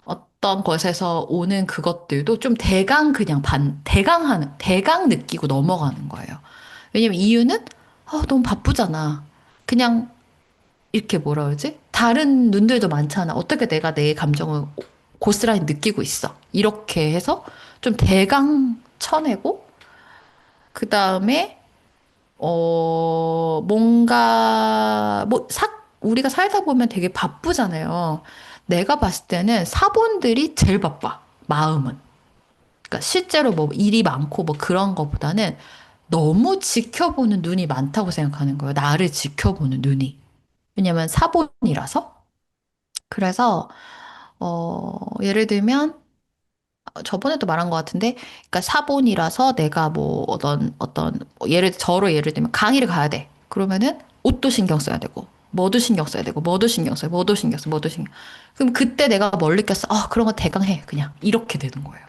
어떤 것에서 오는 그것들도 좀 대강 느끼고 넘어가는 거예요. 왜냐면 이유는, 너무 바쁘잖아. 그냥 이렇게 뭐라 그러지? 다른 눈들도 많잖아. 어떻게 내가 내 감정을 고스란히 느끼고 있어. 이렇게 해서 좀 대강 쳐내고, 그 다음에, 우리가 살다 보면 되게 바쁘잖아요. 내가 봤을 때는 사본들이 제일 바빠. 마음은. 그러니까 실제로 뭐 일이 많고 뭐 그런 거보다는 너무 지켜보는 눈이 많다고 생각하는 거예요. 나를 지켜보는 눈이. 왜냐면 사본이라서. 그래서, 예를 들면, 저번에도 말한 것 같은데, 그러니까 사본이라서 내가 뭐 예를 들면 강의를 가야 돼. 그러면은 옷도 신경 써야 되고, 뭐도 신경 써야 되고, 뭐도 신경 써요, 뭐도 신경 써, 뭐도 신경. 그럼 그때 내가 뭘 느꼈어? 그런 거 대강 해. 그냥. 이렇게 되는 거예요.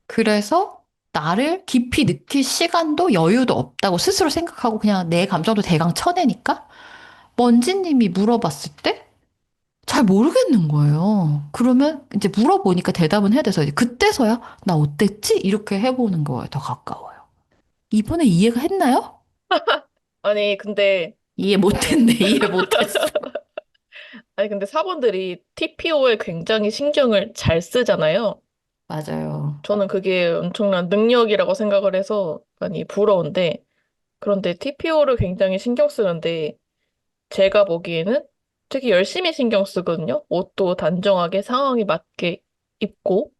그래서 나를 깊이 느낄 시간도 여유도 없다고 스스로 생각하고 그냥 내 감정도 대강 쳐내니까, 먼지님이 물어봤을 때, 잘 모르겠는 거예요. 그러면 이제 물어보니까 대답은 해야 돼서 이제 그때서야 나 어땠지? 이렇게 해보는 거에 더 가까워요. 이번에 이해가 했나요? 아니, 근데, 이해 어, 못했네. 이해 못했어. 아니, 근데 사본들이 TPO에 굉장히 신경을 잘 쓰잖아요. 맞아요. 저는 그게 엄청난 능력이라고 생각을 해서 많이 부러운데, 그런데 TPO를 굉장히 신경 쓰는데, 제가 보기에는 되게 열심히 신경 쓰거든요. 옷도 단정하게 상황에 맞게 입고,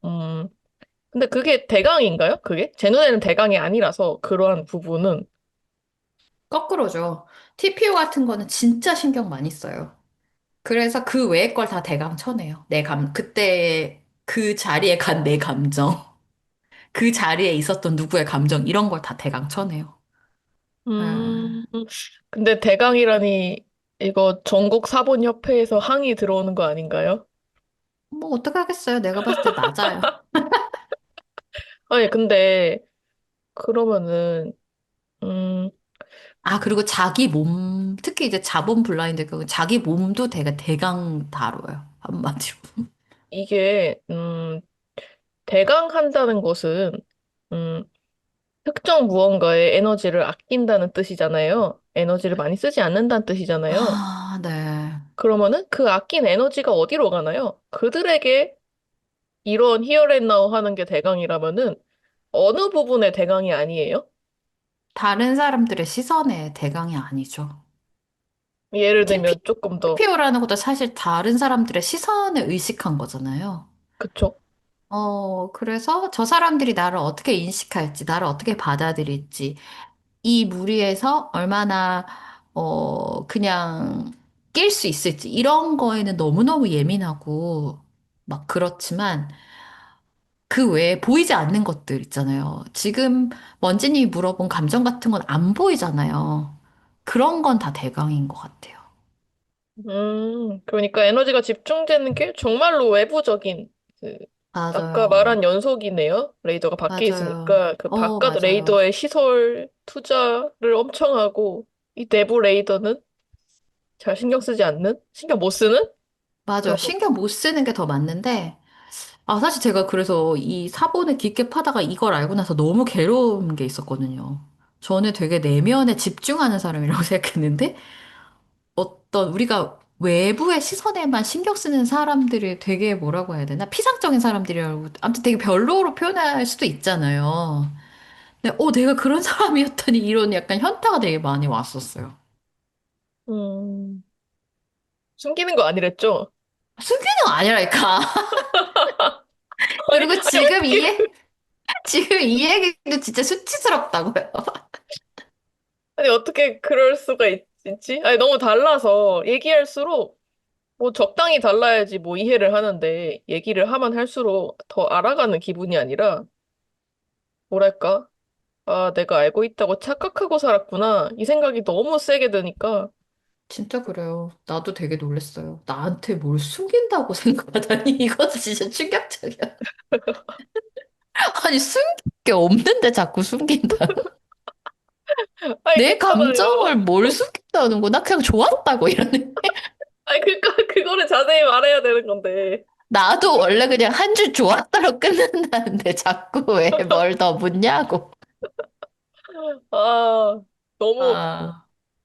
음, 근데 그게 대강인가요? 그게? 제 눈에는 대강이 아니라서 그러한 부분은, 거꾸로죠. TPO 같은 거는 진짜 신경 많이 써요. 그래서 그 외의 걸 다 대강 쳐내요. 그때 그 자리에 간 내 감정, 그 자리에 있었던 누구의 감정, 이런 걸 다 대강 쳐내요. 음, 아, 근데 대강이라니 이거 전국 사본협회에서 항의 들어오는 거 아닌가요? 뭐 어떡하겠어요. 내가 봤을 때 맞아요. 아니, 근데 그러면은, 음, 그리고 특히 이제 자본 블라인드 경우 자기 몸도 되게 대강 다뤄요. 한마디로. 이게, 대강한다는 것은, 음, 특정 무언가에 에너지를 아낀다는 뜻이잖아요. 에너지를 많이 쓰지 않는다는 뜻이잖아요. 네. 그러면은 그 아낀 에너지가 어디로 가나요? 그들에게 이런 히어앤나우 하는 게 대강이라면은 어느 부분의 대강이 아니에요? 다른 사람들의 시선에 대강이 아니죠. 예를 들면 조금 더, TPO라는 것도 사실 다른 사람들의 시선을 의식한 거잖아요. 그쵸? 그래서 저 사람들이 나를 어떻게 인식할지, 나를 어떻게 받아들일지, 이 무리에서 얼마나, 그냥 낄 수 있을지, 이런 거에는 너무너무 예민하고, 막 그렇지만, 그 외에 보이지 않는 것들 있잖아요. 지금 먼지님이 물어본 감정 같은 건 안 보이잖아요. 그런 건 다 대강인 것 같아요. 그러니까 에너지가 집중되는 게 정말로 외부적인, 그, 아까 맞아요. 말한 연속이네요. 레이더가 밖에 맞아요. 있으니까 그 바깥 맞아요. 레이더에 시설 투자를 엄청 하고 이 내부 레이더는 잘 신경 쓰지 않는? 신경 못 쓰는? 맞아요. 그런 거. 신경 못 쓰는 게 더 맞는데, 사실 제가 그래서 이 사본을 깊게 파다가 이걸 알고 나서 너무 괴로운 게 있었거든요. 저는 되게 내면에 집중하는 사람이라고 생각했는데, 우리가 외부의 시선에만 신경 쓰는 사람들을 되게 뭐라고 해야 되나? 피상적인 사람들이라고, 아무튼 되게 별로로 표현할 수도 있잖아요. 근데, 내가 그런 사람이었더니 이런 약간 현타가 되게 많이 왔었어요. 음, 숨기는 거 아니랬죠? 숨기는 거 아니라니까. 아니, 그리고 아니, 어떻게, 지금 이 얘기도 진짜 수치스럽다고요. 아니, 어떻게 그럴 수가 있지? 아니, 너무 달라서 얘기할수록 뭐 적당히 달라야지 뭐 이해를 하는데 얘기를 하면 할수록 더 알아가는 기분이 아니라 뭐랄까? 아, 내가 알고 있다고 착각하고 살았구나. 이 생각이 너무 세게 드니까 진짜 그래요. 나도 되게 놀랐어요. 나한테 뭘 숨긴다고 생각하다니 이것도 진짜 충격적이야. 아니 숨길 게 없는데 자꾸 숨긴다. 아니 내 그렇잖아요. 감정을 뭘 숨긴다는 거? 나 그냥 좋았다고 이러는. 아니, 그니까, 그거를 자세히 말해야 되는 건데. 나도 원래 그냥 한 줄 좋았다로 끝낸다는데 자꾸 왜 뭘 더 묻냐고. 아, 너무,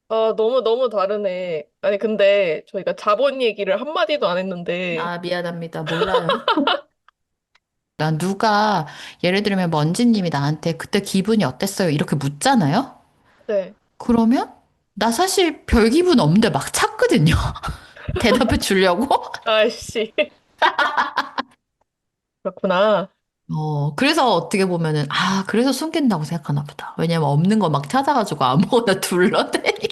아, 너무 다르네. 아니, 근데 저희가 자본 얘기를 한마디도 안 했는데, 미안합니다. 몰라요. 난 누가, 예를 들면 먼지님이 나한테 그때 기분이 어땠어요? 이렇게 묻잖아요? 네. 그러면 나 사실 별 기분 없는데 막 찾거든요. 대답해 주려고? 아이씨. 그렇구나. 그래서 어떻게 보면은, 그래서 숨긴다고 생각하나 보다. 왜냐면 없는 거 막 찾아가지고 아무거나 둘러대니.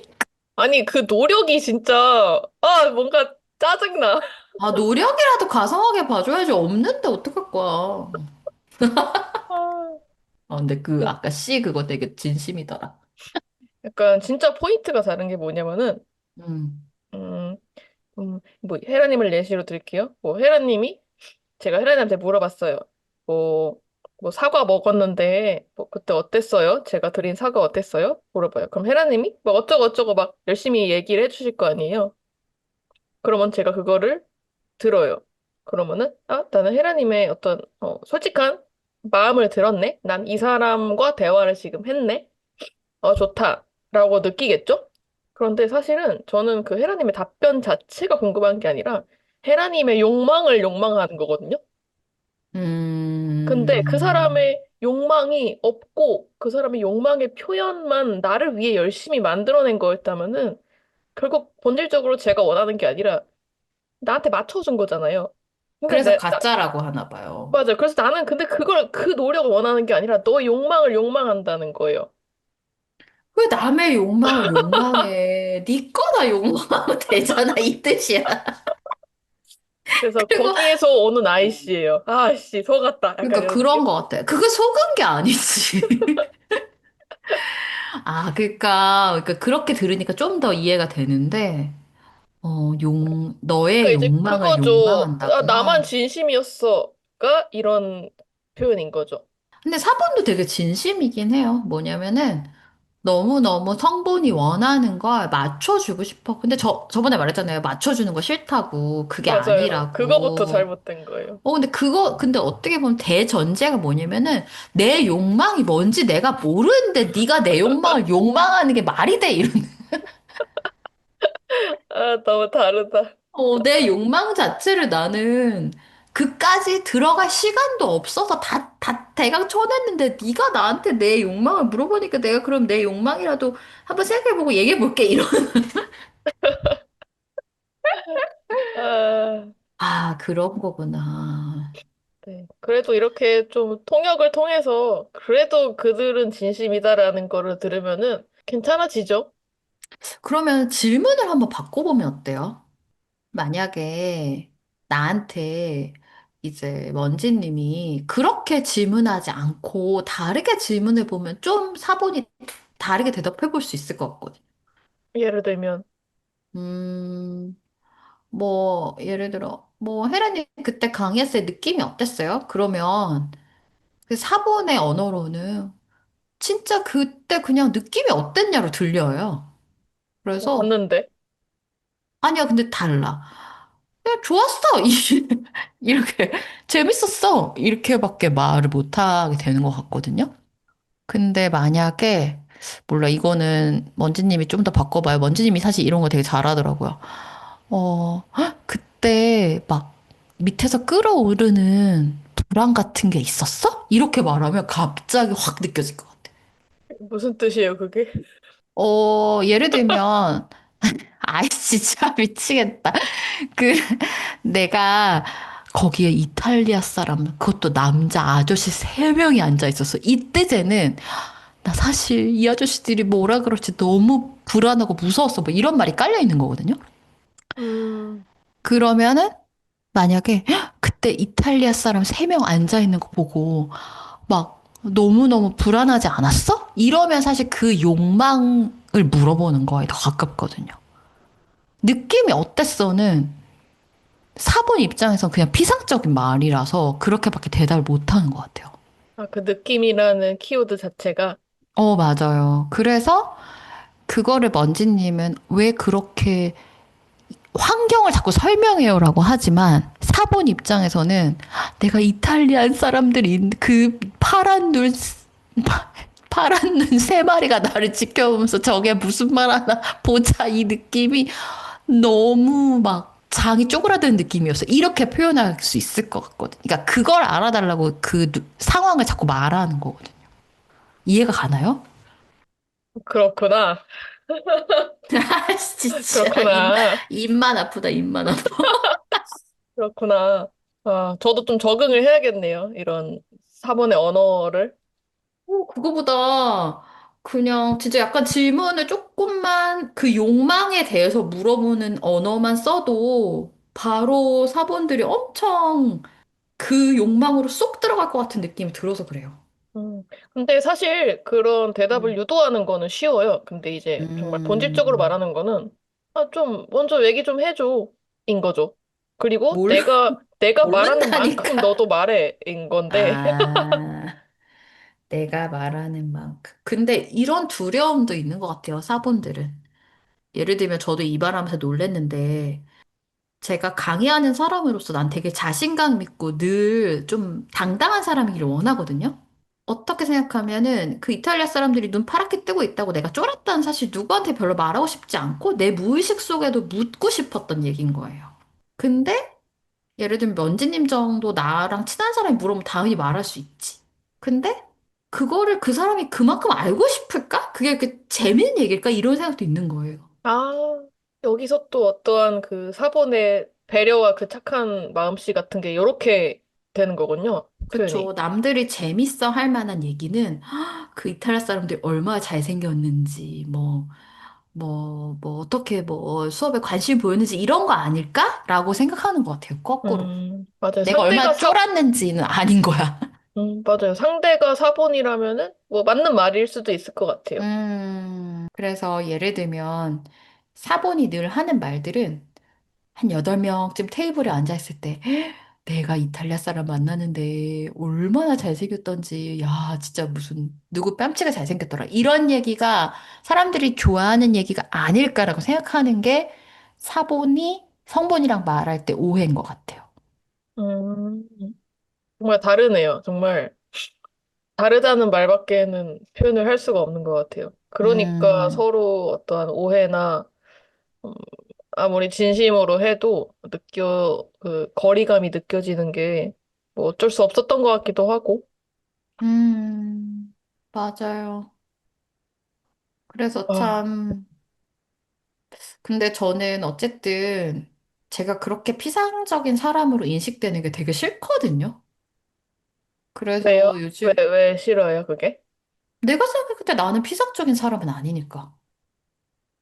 아니, 그 노력이 진짜, 뭔가 짜증나. 노력이라도 가성하게 봐줘야지. 없는데 어떡할 거야. 아, 근데 그, 아까 C 그거 되게 진심이더라. 약간 진짜 포인트가 다른 게 뭐냐면은, 음, 음, 뭐, 헤라님을 예시로 들게요. 뭐, 헤라님이 제가 혜란이한테 물어봤어요. 뭐, 뭐 사과 먹었는데 뭐 그때 어땠어요? 제가 드린 사과 어땠어요? 물어봐요. 그럼 혜란님이 뭐 어쩌고 어쩌고 막 열심히 얘기를 해주실 거 아니에요. 그러면 제가 그거를 들어요. 그러면은 나는 혜란님의 어떤 솔직한 마음을 들었네. 난 이 사람과 대화를 지금 했네. 좋다라고 느끼겠죠? 그런데 사실은 저는 그 혜란님의 답변 자체가 궁금한 게 아니라 혜란님의 욕망을 욕망하는 거거든요. 근데 그 음, 사람의 욕망이 없고 그 사람의 욕망의 표현만 나를 위해 열심히 만들어낸 거였다면은 결국 본질적으로 제가 원하는 게 아니라 나한테 맞춰준 거잖아요. 그러니까 그래서 가짜라고 하나 봐요. 맞아. 그래서 나는 근데 그 노력을 원하는 게 아니라 너의 욕망을 욕망한다는 거예요. 왜 남의 욕망을 욕망해? 네 거나 욕망하면 되잖아, 이 뜻이야. 그래서 그리고, 거기에서 오는 아이씨예요. 아씨, 속았다. 약간 그러니까 이런 느낌? 그런 거 같아. 그게 속은 게 아니지. 그러니까 그렇게 들으니까 좀 더 이해가 되는데, 그러니까 너의 이제 욕망을 그거죠. 나만 욕망한다구나. 진심이었어가 이런 표현인 거죠. 근데 사본도 되게 진심이긴 해요. 뭐냐면은, 너무너무 성본이 원하는 걸 맞춰주고 싶어. 근데 저번에 말했잖아요. 맞춰주는 거 싫다고. 그게 맞아요. 그거부터 아니라고. 잘못된 거예요. 근데 어떻게 보면 대전제가 뭐냐면은, 내 욕망이 뭔지 내가 모르는데 네가 내 욕망을 욕망하는 게 말이 돼? 너무 다르다. 내 욕망 자체를 나는 그까지 들어갈 시간도 없어서 다 대강 쳐냈는데 네가 나한테 내 욕망을 물어보니까 내가 그럼 내 욕망이라도 한번 생각해보고 얘기해볼게 이런. 아, 그런 거구나. 네. 그래도 이렇게 좀 통역을 통해서 그래도 그들은 진심이다라는 거를 들으면은 괜찮아지죠? 그러면 질문을 한번 바꿔보면 어때요? 만약에 나한테 이제 먼지님이 그렇게 질문하지 않고 다르게 질문해보면 좀 사본이 다르게 대답해볼 수 있을 것 같거든요. 예를 들면, 음, 예를 들어, 혜란이 그때 강의했을 때 느낌이 어땠어요? 그러면 그 사본의 언어로는 진짜 그때 그냥 느낌이 어땠냐로 들려요. 그래서, 봤는데. 아니야, 근데 달라. 그냥 좋았어! 이렇게, 재밌었어! 이렇게밖에 말을 못하게 되는 것 같거든요. 근데 만약에, 몰라, 이거는 먼지님이 좀 더 바꿔봐요. 먼지님이 사실 이런 거 되게 잘하더라고요. 헉, 그때 막 밑에서 끓어오르는 불안 같은 게 있었어? 이렇게 말하면 갑자기 확 느껴질 것 같아. 무슨 뜻이에요, 그게? 예를 들면, 아이, 진짜 미치겠다. 그, 내가 거기에 이탈리아 사람, 그것도 남자 아저씨 세 명이 앉아 있었어. 이때 쟤는, 나 사실 이 아저씨들이 뭐라 그럴지 너무 불안하고 무서웠어. 뭐 이런 말이 깔려 있는 거거든요. 음, 그러면은, 만약에 헉, 그때 이탈리아 사람 세 명 앉아 있는 거 보고 막 너무너무 불안하지 않았어? 이러면 사실 그 욕망을 물어보는 거에 더 가깝거든요. 느낌이 어땠어는 사본 입장에선 그냥 피상적인 말이라서 그렇게밖에 대답을 못 하는 것 같아요. 그 느낌이라는 키워드 자체가, 맞아요. 그래서 그거를 먼지님은 왜 그렇게 환경을 자꾸 설명해요라고 하지만 사본 입장에서는 내가 이탈리안 사람들이 그 파란 눈 세 마리가 나를 지켜보면서 저게 무슨 말 하나 보자 이 느낌이 너무 막 장이 쪼그라드는 느낌이었어. 이렇게 표현할 수 있을 것 같거든. 그러니까 그걸 알아달라고 상황을 자꾸 말하는 거거든요. 이해가 가나요? 그렇구나. 아, 진짜 그렇구나. 입만 아프다, 입만 아파. 그렇구나. 아, 저도 좀 적응을 해야겠네요. 이런 사본의 언어를. 그거보다 그냥 진짜 약간 질문을 조금만 그 욕망에 대해서 물어보는 언어만 써도 바로 사본들이 엄청 그 욕망으로 쏙 들어갈 것 같은 느낌이 들어서 그래요. 음. 근데 사실 그런 대답을 음. 유도하는 거는 쉬워요. 근데 이제 정말 본질적으로 음, 말하는 거는 아, 좀 먼저 얘기 좀 해줘. 인 거죠. 그리고 모르, 내가 말하는 만큼 모른다니까. 너도 말해. 인 건데. 아, 내가 말하는 만큼. 근데 이런 두려움도 있는 것 같아요, 사본들은. 예를 들면 저도 이 말하면서 놀랬는데, 제가 강의하는 사람으로서 난 되게 자신감 있고 늘 좀 당당한 사람이기를 원하거든요. 어떻게 생각하면은 그 이탈리아 사람들이 눈 파랗게 뜨고 있다고 내가 쫄았다는 사실 누구한테 별로 말하고 싶지 않고 내 무의식 속에도 묻고 싶었던 얘기인 거예요. 근데 예를 들면 면지님 정도 나랑 친한 사람이 물어보면 당연히 말할 수 있지. 근데 그거를 그 사람이 그만큼 알고 싶을까? 그게 그 재밌는 얘기일까? 이런 생각도 있는 거예요. 아, 여기서 또 어떠한 그 사본의 배려와 그 착한 마음씨 같은 게 이렇게 되는 거군요. 그쵸. 표현이. 남들이 재밌어 할 만한 얘기는 그 이탈리아 사람들이 얼마나 잘생겼는지, 어떻게 수업에 관심 보였는지 이런 거 아닐까? 라고 생각하는 것 같아요. 거꾸로. 맞아요. 내가 얼마나 쫄았는지는 아닌 거야. 맞아요. 상대가 사본이라면은 뭐 맞는 말일 수도 있을 것 같아요. 그래서 예를 들면 사본이 늘 하는 말들은 한 8명쯤 테이블에 앉아있을 때 내가 이탈리아 사람 만나는데 얼마나 잘생겼던지 야 진짜 무슨 누구 뺨치가 잘생겼더라 이런 얘기가 사람들이 좋아하는 얘기가 아닐까라고 생각하는 게 사본이 성본이랑 말할 때 오해인 것 같아요. 음, 정말 다르네요. 정말 다르다는 말밖에는 표현을 할 수가 없는 것 같아요. 그러니까 음, 서로 어떠한 오해나 음, 아무리 진심으로 해도 그 거리감이 느껴지는 게 뭐 어쩔 수 없었던 것 같기도 하고. 맞아요. 그래서 아, 참 근데 저는 어쨌든 제가 그렇게 피상적인 사람으로 인식되는 게 되게 싫거든요. 왜요? 그래서 요즘 왜 싫어요, 그게? 내가 생각할 때 나는 피상적인 사람은 아니니까.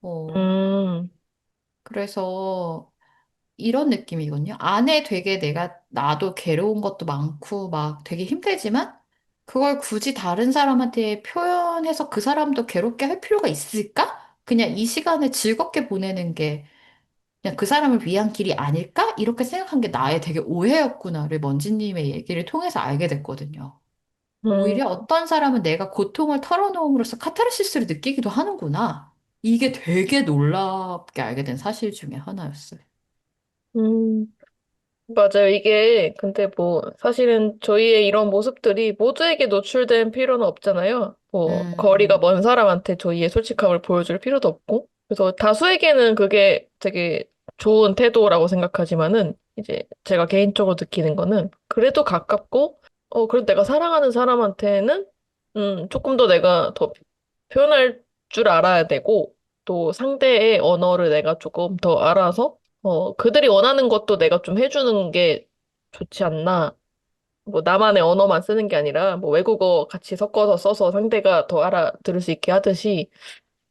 어, 음, 그래서 이런 느낌이거든요. 안에 되게 나도 괴로운 것도 많고 막 되게 힘들지만 그걸 굳이 다른 사람한테 표현해서 그 사람도 괴롭게 할 필요가 있을까? 그냥 이 시간을 즐겁게 보내는 게 그냥 그 사람을 위한 길이 아닐까? 이렇게 생각한 게 나의 되게 오해였구나를 먼지님의 얘기를 통해서 알게 됐거든요. 음, 오히려 어떤 사람은 내가 고통을 털어놓음으로써 카타르시스를 느끼기도 하는구나. 이게 되게 놀랍게 알게 된 사실 중에 하나였어요. 음. 맞아요. 이게, 근데 뭐, 사실은 저희의 이런 모습들이 모두에게 노출된 필요는 없잖아요. 뭐, 거리가 음, 먼 사람한테 저희의 솔직함을 보여줄 필요도 없고. 그래서 다수에게는 그게 되게 좋은 태도라고 생각하지만은, 이제 제가 개인적으로 느끼는 거는, 그래도 가깝고, 그래도 내가 사랑하는 사람한테는, 조금 더 내가 더 표현할 줄 알아야 되고, 또 상대의 언어를 내가 조금 더 알아서, 그들이 원하는 것도 내가 좀 해주는 게 좋지 않나. 뭐, 나만의 언어만 쓰는 게 아니라, 뭐, 외국어 같이 섞어서 써서 상대가 더 알아들을 수 있게 하듯이,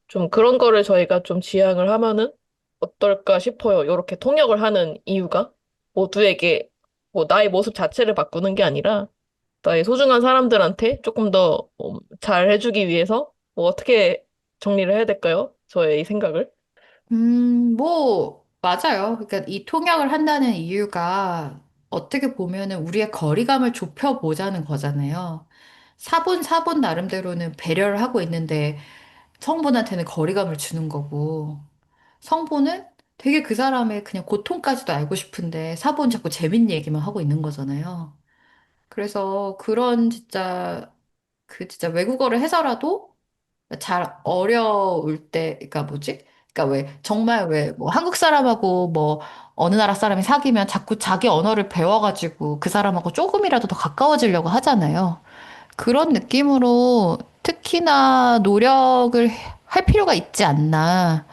좀 그런 거를 저희가 좀 지향을 하면은 어떨까 싶어요. 이렇게 통역을 하는 이유가 모두에게 뭐 나의 모습 자체를 바꾸는 게 아니라 나의 소중한 사람들한테 조금 더 잘 해주기 위해서 뭐 어떻게 정리를 해야 될까요? 저의 이 생각을. 맞아요. 그러니까 이 통역을 한다는 이유가 어떻게 보면은 우리의 거리감을 좁혀보자는 거잖아요. 사본 나름대로는 배려를 하고 있는데 성분한테는 거리감을 주는 거고. 성보는 되게 그 사람의 그냥 고통까지도 알고 싶은데 사본 자꾸 재밌는 얘기만 하고 있는 거잖아요. 그래서 그런 진짜 그 진짜 외국어를 해서라도 잘 어려울 때, 그러니까 뭐지? 그러니까 왜 정말 왜 뭐 한국 사람하고 뭐 어느 나라 사람이 사귀면 자꾸 자기 언어를 배워가지고 그 사람하고 조금이라도 더 가까워지려고 하잖아요. 그런 느낌으로 특히나 노력을 할 필요가 있지 않나.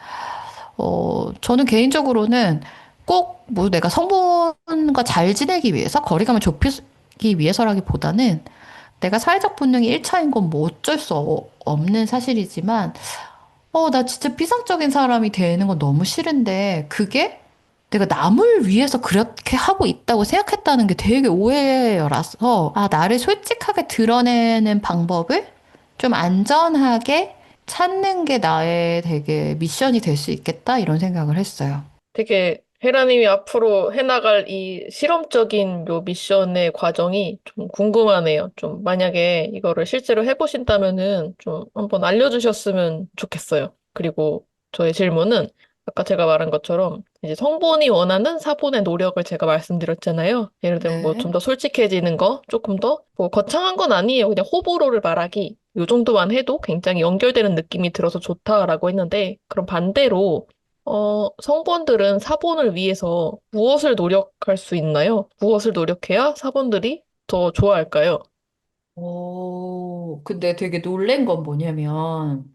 저는 개인적으로는 꼭 뭐 내가 성분과 잘 지내기 위해서 거리감을 좁히기 위해서라기보다는 내가 사회적 본능이 1차인 건 뭐 어쩔 수 없는 사실이지만, 나 진짜 피상적인 사람이 되는 건 너무 싫은데, 그게 내가 남을 위해서 그렇게 하고 있다고 생각했다는 게 되게 오해여라서, 나를 솔직하게 드러내는 방법을 좀 안전하게 찾는 게 나의 되게 미션이 될 수 있겠다, 이런 생각을 했어요. 되게 헤라님이 앞으로 해나갈 이 실험적인 요 미션의 과정이 좀 궁금하네요. 좀 만약에 이거를 실제로 해보신다면은 좀 한번 알려주셨으면 좋겠어요. 그리고 저의 질문은 아까 제가 말한 것처럼 이제 성본이 원하는 사본의 노력을 제가 말씀드렸잖아요. 예를 들면 뭐 좀 네. 더 솔직해지는 거, 조금 더 뭐 거창한 건 아니에요. 그냥 호불호를 말하기. 요 정도만 해도 굉장히 연결되는 느낌이 들어서 좋다라고 했는데, 그럼 반대로 성본들은 사본을 위해서 무엇을 노력할 수 있나요? 무엇을 노력해야 사본들이 더 좋아할까요? 근데 되게 놀란 건 뭐냐면,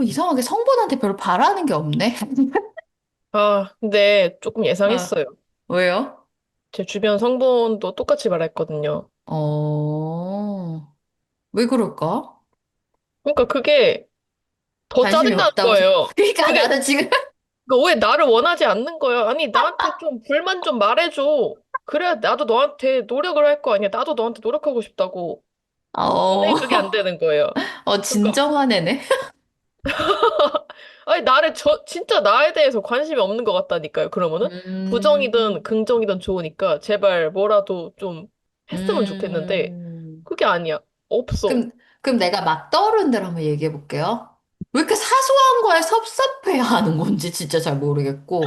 이상하게 성분한테 별로 바라는 게 없네. 아, 근데 조금 아, 예상했어요. 왜요? 제 주변 성본도 똑같이 말했거든요. 왜 그럴까? 그러니까 그게 더 관심이 짜증나는 없다고. 거예요. 그러니까 그게 나는 지금, 그러니까 왜 나를 원하지 않는 거야? 아니, 나한테 좀 불만 좀 말해줘. 그래야 나도 너한테 노력을 할 거 아니야. 나도 너한테 노력하고 싶다고. 어, 근데 그게 안 되는 거예요. 그러니까 진정한 애네. 아니, 진짜 나에 대해서 관심이 없는 것 같다니까요, 그러면은? 부정이든 음, 긍정이든 좋으니까, 제발 뭐라도 좀 했으면 좋겠는데, 음. 그게 아니야. 없어. 그럼, 그럼 내가 막 떠오른 대로 한번 얘기해 볼게요. 왜 이렇게 사소한 거에 섭섭해야 하는 건지 진짜 잘 모르겠고.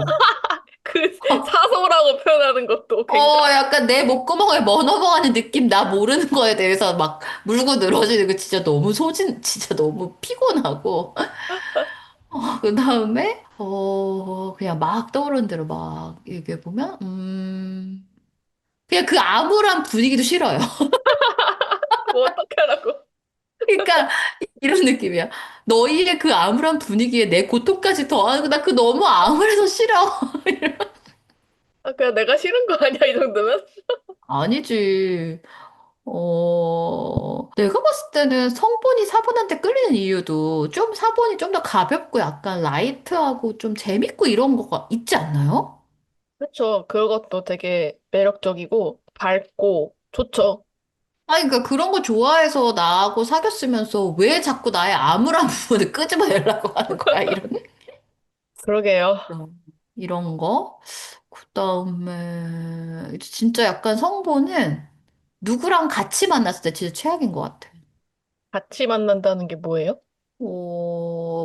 그, 사소라고 표현하는 것도 굉장히, 약간 내 목구멍에 뭐 넘어가는 느낌, 나 모르는 거에 대해서 막 물고 늘어지는 거 진짜 너무 진짜 너무 피곤하고. 그 다음에, 그냥 막 떠오르는 대로 막 얘기해보면, 그냥 그 암울한 분위기도 싫어요. 뭐 어떻게 하라고. 그러니까 이런 느낌이야. 너희의 그 암울한 분위기에 내 고통까지 더하는 거, 나 그 너무 암울해서 싫어. 아, 그냥 내가 싫은 거 아니야, 이 정도면? 아니지. 내가 봤을 때는 성본이 사본한테 끌리는 이유도 좀 사본이 좀 더 가볍고 약간 라이트하고 좀 재밌고 이런 거가 있지 않나요? 그렇죠. 그것도 되게 매력적이고, 밝고, 좋죠. 아니, 그러니까 그런 거 좋아해서 나하고 사귀었으면서 왜 자꾸 나의 암울한 부분을 끄집어내려고 하는 거야, 그러게요. 이런 거. 그 다음에, 진짜 약간 성보는 누구랑 같이 만났을 때 진짜 최악인 것 같아. 같이 만난다는 게 뭐예요?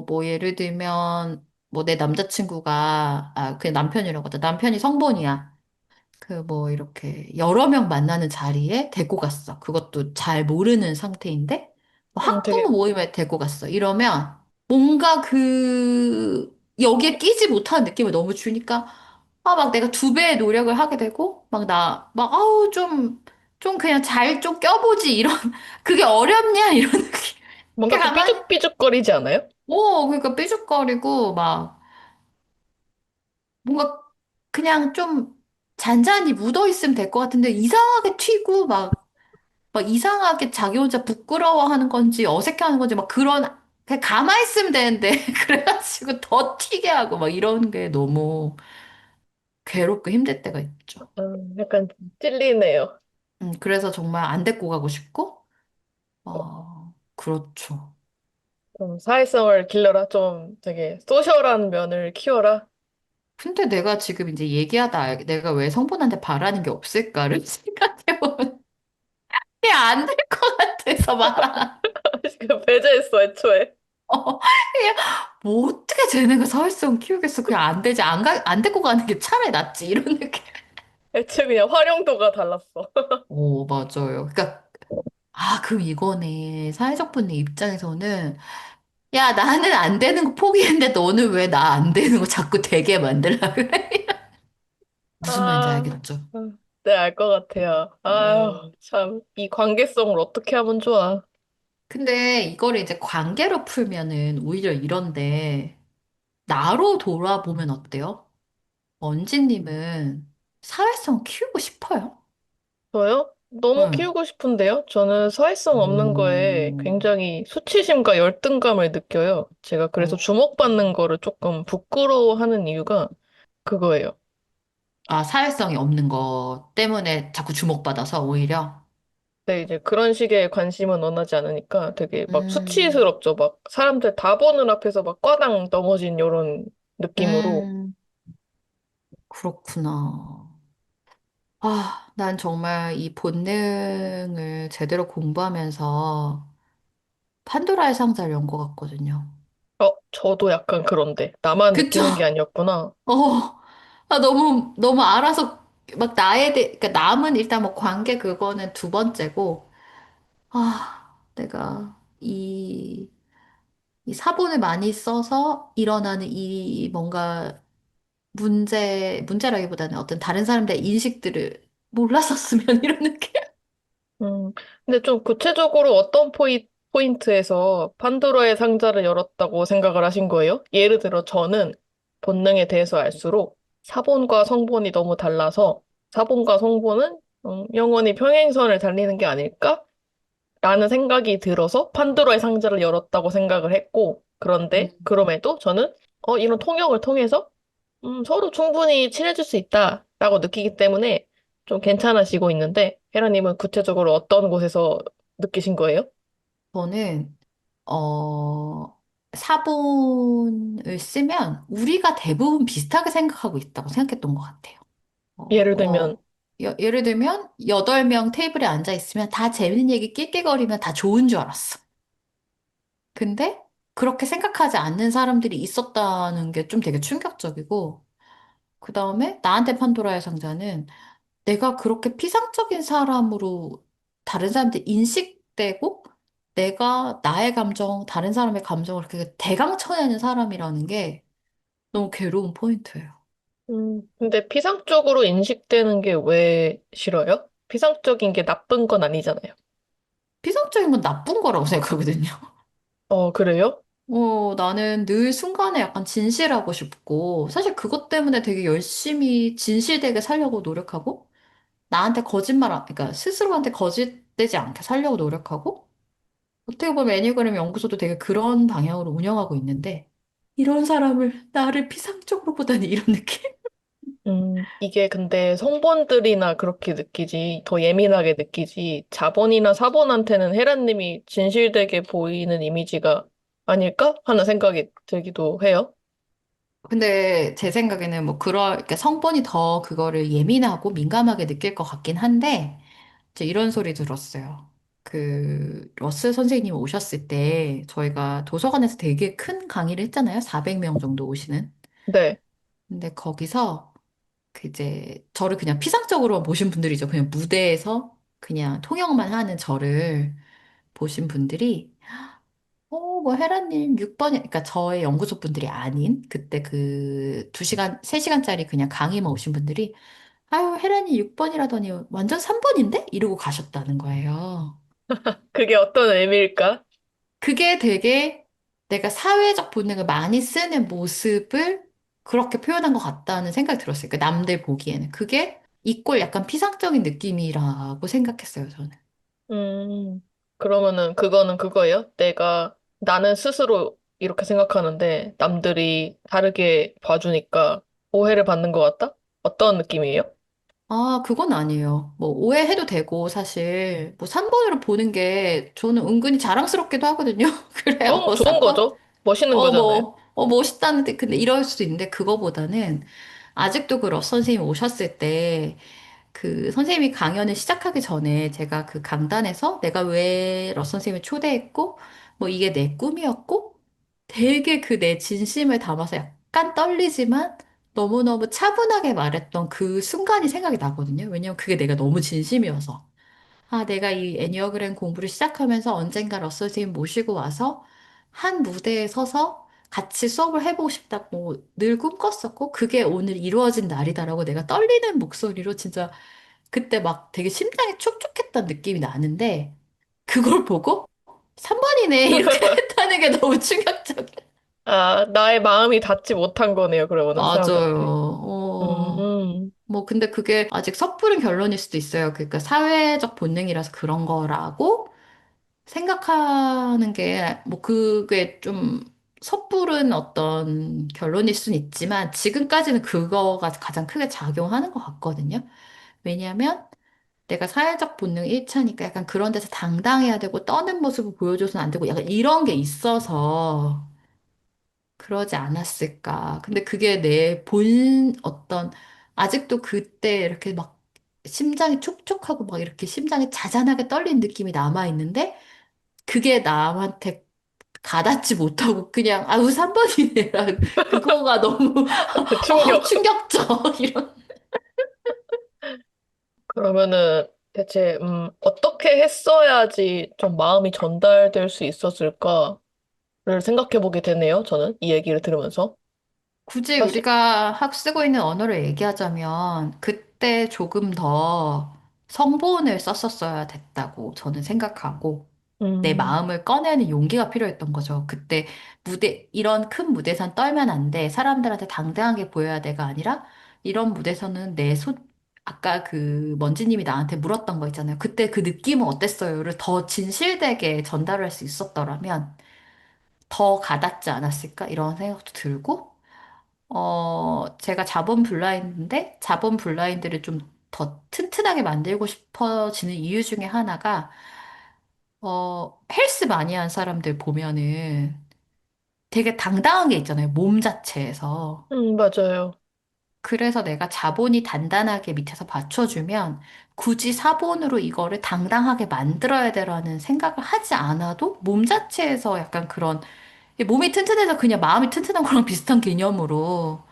뭐, 예를 들면, 뭐, 내 남자친구가, 그냥 남편이라고 하자. 남편이 성본이야. 그 뭐 이렇게 여러 명 만나는 자리에 데리고 갔어. 그것도 잘 모르는 상태인데 뭐 학부모 되게, 모임에 데리고 갔어. 이러면 뭔가 여기에 끼지 못하는 느낌을 너무 주니까 막 내가 두 배의 노력을 하게 되고 아우 좀 그냥 잘 좀 껴보지 이런 그게 어렵냐 이런 느낌. 뭔가 좀 가만히 삐죽삐죽거리지 않아요? 그러니까 삐죽거리고 막 뭔가 그냥 좀 잔잔히 묻어 있으면 될 것 같은데 이상하게 튀고 막 이상하게 자기 혼자 부끄러워하는 건지 어색해하는 건지 막 그냥 가만히 있으면 되는데 그래가지고 더 튀게 하고 막 이런 게 너무 괴롭고 힘들 때가 있죠. 약간 찔리네요. 그래서 정말 안 데리고 가고 싶고, 그렇죠. 좀 사회성을 길러라. 좀 되게 소셜한 면을 키워라. 근데 내가 지금 이제 얘기하다 내가 왜 성분한테 바라는 게 없을까를 생각해보면 그냥 안 될 것 같아서 말아. 그 배제했어, 애초에. 그냥 뭐 어떻게 쟤네가 사회성 키우겠어. 그냥 안 되지. 안 데리고 가는 게 차라리 낫지. 이런 느낌. 애초에 그냥 활용도가 달랐어. 오, 맞아요. 그러니까, 아, 그럼 이거네. 사회적 분의 입장에서는, 야, 나는 안 되는 거 포기했는데 너는 왜 나 안 되는 거 자꾸 되게 만들라 그래? 무슨 말인지 아, 알겠죠? 네, 알 것 같아요. 어. 아유, 참, 이 관계성을 어떻게 하면 좋아. 근데 이거를 이제 관계로 풀면은 오히려 이런데, 나로 돌아보면 어때요? 언지님은 사회성 키우고 싶어요? 저요? 너무 응. 키우고 싶은데요? 저는 사회성 없는 거에 오, 굉장히 수치심과 열등감을 느껴요. 제가 그래서 어. 주목받는 거를 조금 부끄러워하는 이유가 그거예요. 아, 사회성이 없는 것 때문에 자꾸 주목받아서 오히려? 네, 이제 그런 식의 관심은 원하지 않으니까 되게 막 음, 수치스럽죠. 막 사람들 다 보는 앞에서 막 꽈당 넘어진 이런 느낌으로. 음, 그렇구나. 아, 난 정말 이 본능을 제대로 공부하면서 판도라의 상자를 연 것 같거든요. 저도 약간 그런데. 나만 그쵸? 느끼는 게 아니었구나. 어, 아, 너무 알아서, 막 그러니까 남은 일단 뭐 관계 그거는 두 번째고, 아, 내가 이 사본을 많이 써서 일어나는 이 뭔가 문제라기보다는 어떤 다른 사람들의 인식들을 몰랐었으면 이런 느낌? 음, 근데 좀 구체적으로 어떤 포인트에서 판도라의 상자를 열었다고 생각을 하신 거예요? 예를 들어 저는 본능에 대해서 알수록 사본과 성본이 너무 달라서 사본과 성본은 영원히 평행선을 달리는 게 아닐까? 라는 생각이 들어서 판도라의 상자를 열었다고 생각을 했고, 그런데 음, 그럼에도 저는 이런 통역을 통해서 서로 충분히 친해질 수 있다라고 느끼기 때문에 좀 괜찮아지고 있는데, 헤라님은 구체적으로 어떤 곳에서 느끼신 거예요? 저는, 사본을 쓰면 우리가 대부분 비슷하게 생각하고 있다고 생각했던 것 같아요. 예를 들면, 예를 들면, 8명 테이블에 앉아 있으면 다 재밌는 얘기 낄낄거리면 다 좋은 줄 알았어. 근데 그렇게 생각하지 않는 사람들이 있었다는 게 좀 되게 충격적이고, 그 다음에 나한테 판도라의 상자는 내가 그렇게 피상적인 사람으로 다른 사람들 인식되고 내가 나의 감정, 다른 사람의 감정을 그렇게 대강쳐내는 사람이라는 게 너무 괴로운 포인트예요. 근데 피상적으로 인식되는 게 왜 싫어요? 피상적인 게 나쁜 건 아니잖아요. 피상적인 건 나쁜 거라고 생각하거든요. 그래요? 나는 늘 순간에 약간 진실하고 싶고, 사실 그것 때문에 되게 열심히 진실되게 살려고 노력하고, 그러니까 스스로한테 거짓되지 않게 살려고 노력하고, 어떻게 보면 애니그램 연구소도 되게 그런 방향으로 운영하고 있는데, 이런 사람을 나를 피상적으로 보다니 이런 느낌? 이게 근데 성본들이나 그렇게 느끼지, 더 예민하게 느끼지, 자본이나 사본한테는 헤라님이 진실되게 보이는 이미지가 아닐까? 하는 생각이 들기도 해요. 근데 제 생각에는 그러니까 성본이 더 그거를 예민하고 민감하게 느낄 것 같긴 한데, 저 이런 소리 들었어요. 러스 선생님 오셨을 때 저희가 도서관에서 되게 큰 강의를 했잖아요. 400명 정도 오시는. 네. 근데 거기서 이제 저를 그냥 피상적으로 보신 분들이죠. 그냥 무대에서 그냥 통역만 하는 저를 보신 분들이 뭐 헤라님 6번, 그러니까 저의 연구소 분들이 아닌 그때 그 2시간, 3시간짜리 그냥 강의만 오신 분들이 아유, 헤라님 6번이라더니 완전 3번인데? 이러고 가셨다는 거예요. 그게 어떤 의미일까? 그게 되게 내가 사회적 본능을 많이 쓰는 모습을 그렇게 표현한 것 같다는 생각이 들었어요. 그 남들 보기에는. 그게 이꼴 약간 피상적인 느낌이라고 생각했어요, 저는. 그러면은 그거는 그거예요? 나는 스스로 이렇게 생각하는데 남들이 다르게 봐주니까 오해를 받는 것 같다? 어떤 느낌이에요? 아, 그건 아니에요. 오해해도 되고, 사실, 3번으로 보는 게 저는 은근히 자랑스럽기도 하거든요. 그래, 좋은 3번? 거죠. 멋있는 거잖아요. 멋있다는데, 근데 이럴 수도 있는데, 그거보다는, 아직도 그 러스 선생님이 오셨을 때, 그 선생님이 강연을 시작하기 전에 제가 그 강단에서 내가 왜 러스 선생님을 초대했고, 이게 내 꿈이었고, 되게 그 내 진심을 담아서 약간 떨리지만 너무너무 차분하게 말했던 그 순간이 생각이 나거든요. 왜냐면 그게 내가 너무 진심이어서. 아, 내가 이 애니어그램 공부를 시작하면서 언젠가 러셀 선생님 모시고 와서 한 무대에 서서 같이 수업을 해보고 싶다고 늘 꿈꿨었고, 그게 오늘 이루어진 날이다라고 내가 떨리는 목소리로 진짜 그때 막 되게 심장이 촉촉했던 느낌이 나는데, 그걸 보고 3번이네 이렇게 했다는 게 너무 충격적이야. 아, 나의 마음이 닿지 못한 거네요, 그러면은 사람들한테. 맞아요. 음, 뭐, 근데 그게 아직 섣부른 결론일 수도 있어요. 그러니까 사회적 본능이라서 그런 거라고 생각하는 게, 뭐, 그게 좀 섣부른 어떤 결론일 수는 있지만, 지금까지는 그거가 가장 크게 작용하는 것 같거든요. 왜냐면, 내가 사회적 본능 1차니까 약간 그런 데서 당당해야 되고, 떠는 모습을 보여줘서는 안 되고, 약간 이런 게 있어서, 그러지 않았을까. 근데 그게 내 본 어떤, 아직도 그때 이렇게 막 심장이 촉촉하고 막 이렇게 심장이 자잔하게 떨리는 느낌이 남아있는데, 그게 남한테 가닿지 못하고 그냥, 아우, 3번이네라. 그거가 너무 충격. 충격적. 이런. 그러면은 대체, 어떻게 했어야지 좀 마음이 전달될 수 있었을까를 생각해 보게 되네요, 저는. 이 얘기를 들으면서. 굳이 사실, 우리가 쓰고 있는 언어를 얘기하자면, 그때 조금 더 성본을 썼었어야 됐다고 저는 생각하고, 내 음, 마음을 꺼내는 용기가 필요했던 거죠. 그때 이런 큰 무대에선 떨면 안 돼. 사람들한테 당당하게 보여야 돼가 아니라, 이런 무대에서는 아까 그 먼지님이 나한테 물었던 거 있잖아요. 그때 그 느낌은 어땠어요?를 더 진실되게 전달할 수 있었더라면 더 가닿지 않았을까? 이런 생각도 들고, 제가 자본 블라인드인데, 자본 블라인드를 좀 더 튼튼하게 만들고 싶어지는 이유 중에 하나가, 헬스 많이 한 사람들 보면은 되게 당당한 게 있잖아요. 몸 자체에서. 맞아요. 그래서 내가 자본이 단단하게 밑에서 받쳐주면 굳이 사본으로 이거를 당당하게 만들어야 되라는 생각을 하지 않아도 몸 자체에서 약간 그런, 몸이 튼튼해서 그냥 마음이 튼튼한 거랑 비슷한 개념으로